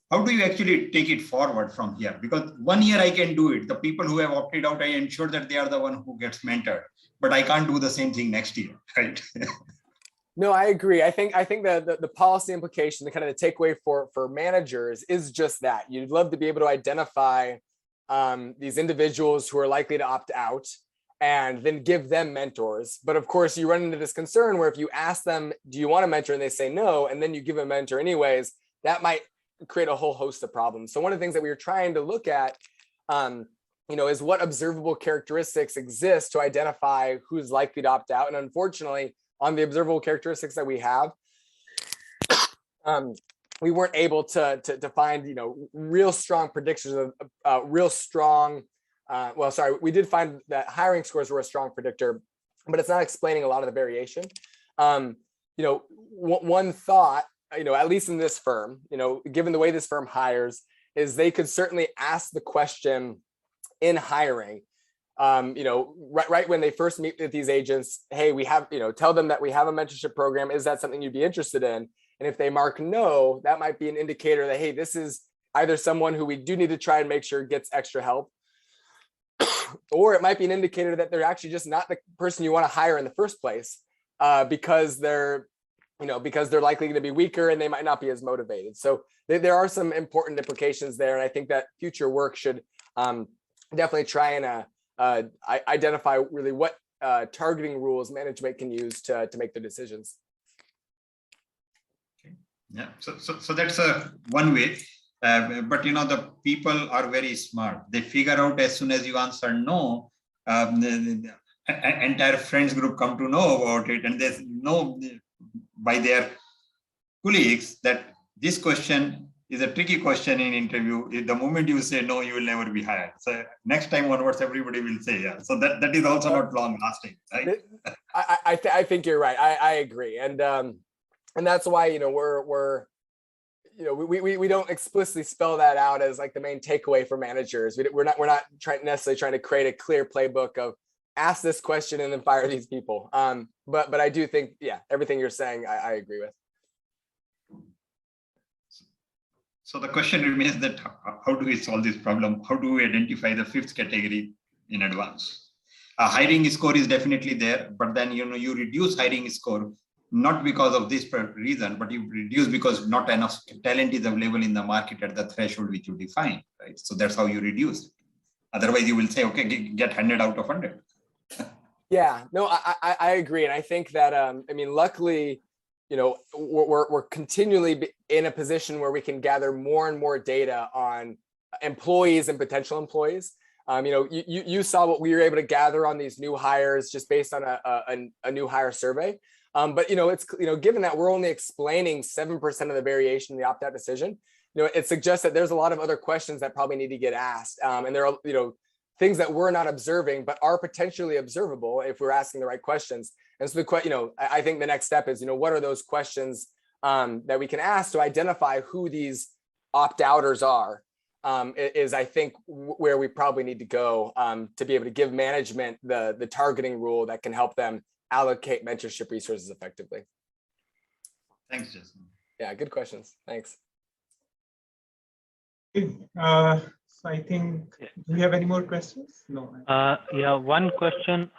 how do you actually take it forward from here? Because 1 year I can do it. The people who have opted out, I ensure that they are the one who gets mentored, but I can't do the same thing next year, right? No, I agree. I think that the policy implication, the kind of the takeaway for managers is just that. You'd love to be able to identify these individuals who are likely to opt out and then give them mentors. But of course, you run into this concern where if you ask them, do you want a mentor? And they say no, and then you give a mentor anyways, that might create a whole host of problems. So one of the things that we were trying to look at, is what observable characteristics exist to identify who's likely to opt out. And unfortunately, on the observable characteristics that we have, we weren't able to find, real strong predictors of real strong. We did find that hiring scores were a strong predictor, but it's not explaining a lot of the variation. One thought, at least in this firm, given the way this firm hires, is they could certainly ask the question in hiring, right when they first meet with these agents, hey, we have, tell them that we have a mentorship program. Is that something you'd be interested in? And if they mark no, that might be an indicator that, hey, this is either someone who we do need to try and make sure gets extra help, or it might be an indicator that they're actually just not the person you want to hire in the first place, because they're likely going to be weaker and they might not be as motivated. So there are some important implications there. And I think that future work should definitely try and identify really what targeting rules management can use to make their decisions. Yeah, so that's one way. But the people are very smart. They figure out as soon as you answer no, the entire friends group come to know about it, and they know by their colleagues that this question is a tricky question in interview. The moment you say no, you will never be hired. So next time onwards, everybody will say yeah. So that is also not long lasting, right? I think you're right. I agree, and that's why we don't explicitly spell that out as like the main takeaway for managers. We're not necessarily trying to create a clear playbook of ask this question and then fire these people. But I do think, yeah, everything you're saying, I agree with. So the question remains that how do we solve this problem? How do we identify the fifth category in advance? A hiring score is definitely there, but then you reduce hiring score not because of this reason, but you reduce because not enough talent is available in the market at the threshold which you define, right? So that's how you reduce. Otherwise, you will say, okay, get 100 out of 100. Yeah, no, I agree, and I think that luckily, we're continually in a position where we can gather more and more data on employees and potential employees. You saw what we were able to gather on these new hires just based on a new hire survey. But it's given that we're only explaining 7% of the variation in the opt-out decision, it suggests that there's a lot of other questions that probably need to get asked, and there are things that we're not observing but are potentially observable if we're asking the right questions. And so I think the next step is what are those questions that we can ask to identify who these opt-outers are, is I think where we probably need to go to be able to give management the targeting rule that can help them allocate mentorship resources effectively. Thanks, Jason. Yeah, good questions. Thanks. So I think, do we have any more questions? No. Yeah, one question,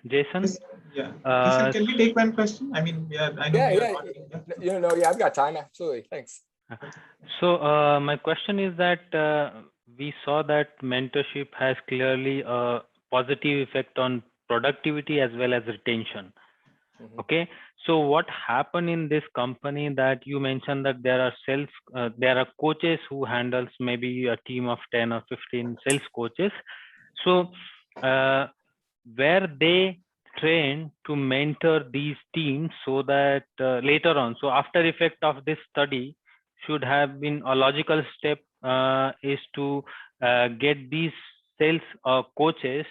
Jason. Yeah, Jason, can we take one question? I mean, I've got time. Absolutely. Thanks. So my question is that we saw that mentorship has clearly a positive effect on productivity as well as retention. Okay, so what happened in this company that you mentioned that there are coaches who handles maybe a team of 10 or 15 sales coaches. So were they trained to mentor these teams so that later on, so after effect of this study should have been a logical step is to get these sales coaches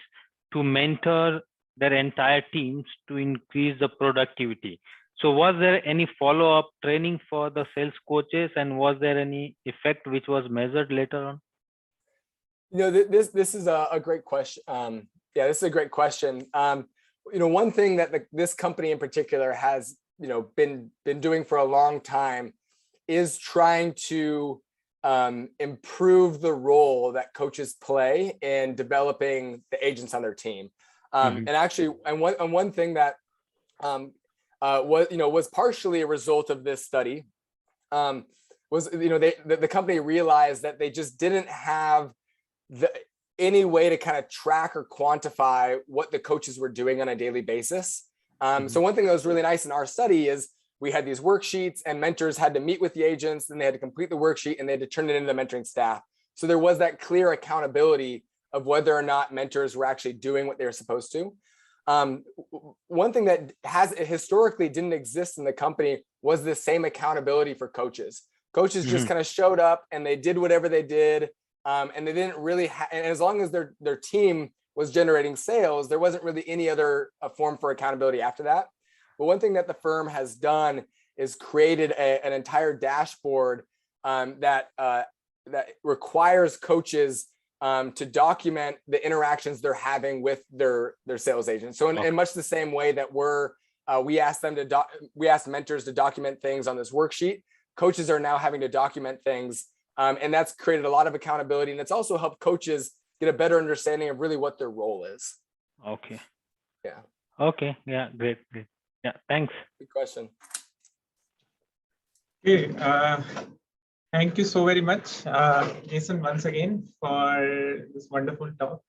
to mentor their entire teams to increase the productivity. So was there any follow-up training for the sales coaches, and was there any effect which was measured later on? This is a great question. Yeah, this is a great question. One thing that this company in particular has been doing for a long time is trying to improve the role that coaches play in developing the agents on their team. And actually, one thing that was partially a result of this study was the company realized that they just didn't have any way to kind of track or quantify what the coaches were doing on a daily basis. So one thing that was really nice in our study is we had these worksheets, and mentors had to meet with the agents, and they had to complete the worksheet, and they had to turn it into the mentoring staff. So there was that clear accountability of whether or not mentors were actually doing what they were supposed to. One thing that historically didn't exist in the company was the same accountability for coaches. Coaches just kind of showed up and they did whatever they did. And they didn't really and as long as their team was generating sales, there wasn't really any other form for accountability after that. But one thing that the firm has done is created an entire dashboard that requires coaches to document the interactions they're having with their sales agents. So in much the same way that we asked mentors to document things on this worksheet, coaches are now having to document things. And that's created a lot of accountability, and it's also helped coaches get a better understanding of really what their role is. Okay. Yeah. Okay. Yeah. Great. Yeah. Thanks. Good question. Okay. Thank you so very much, Jason, once again for this wonderful talk.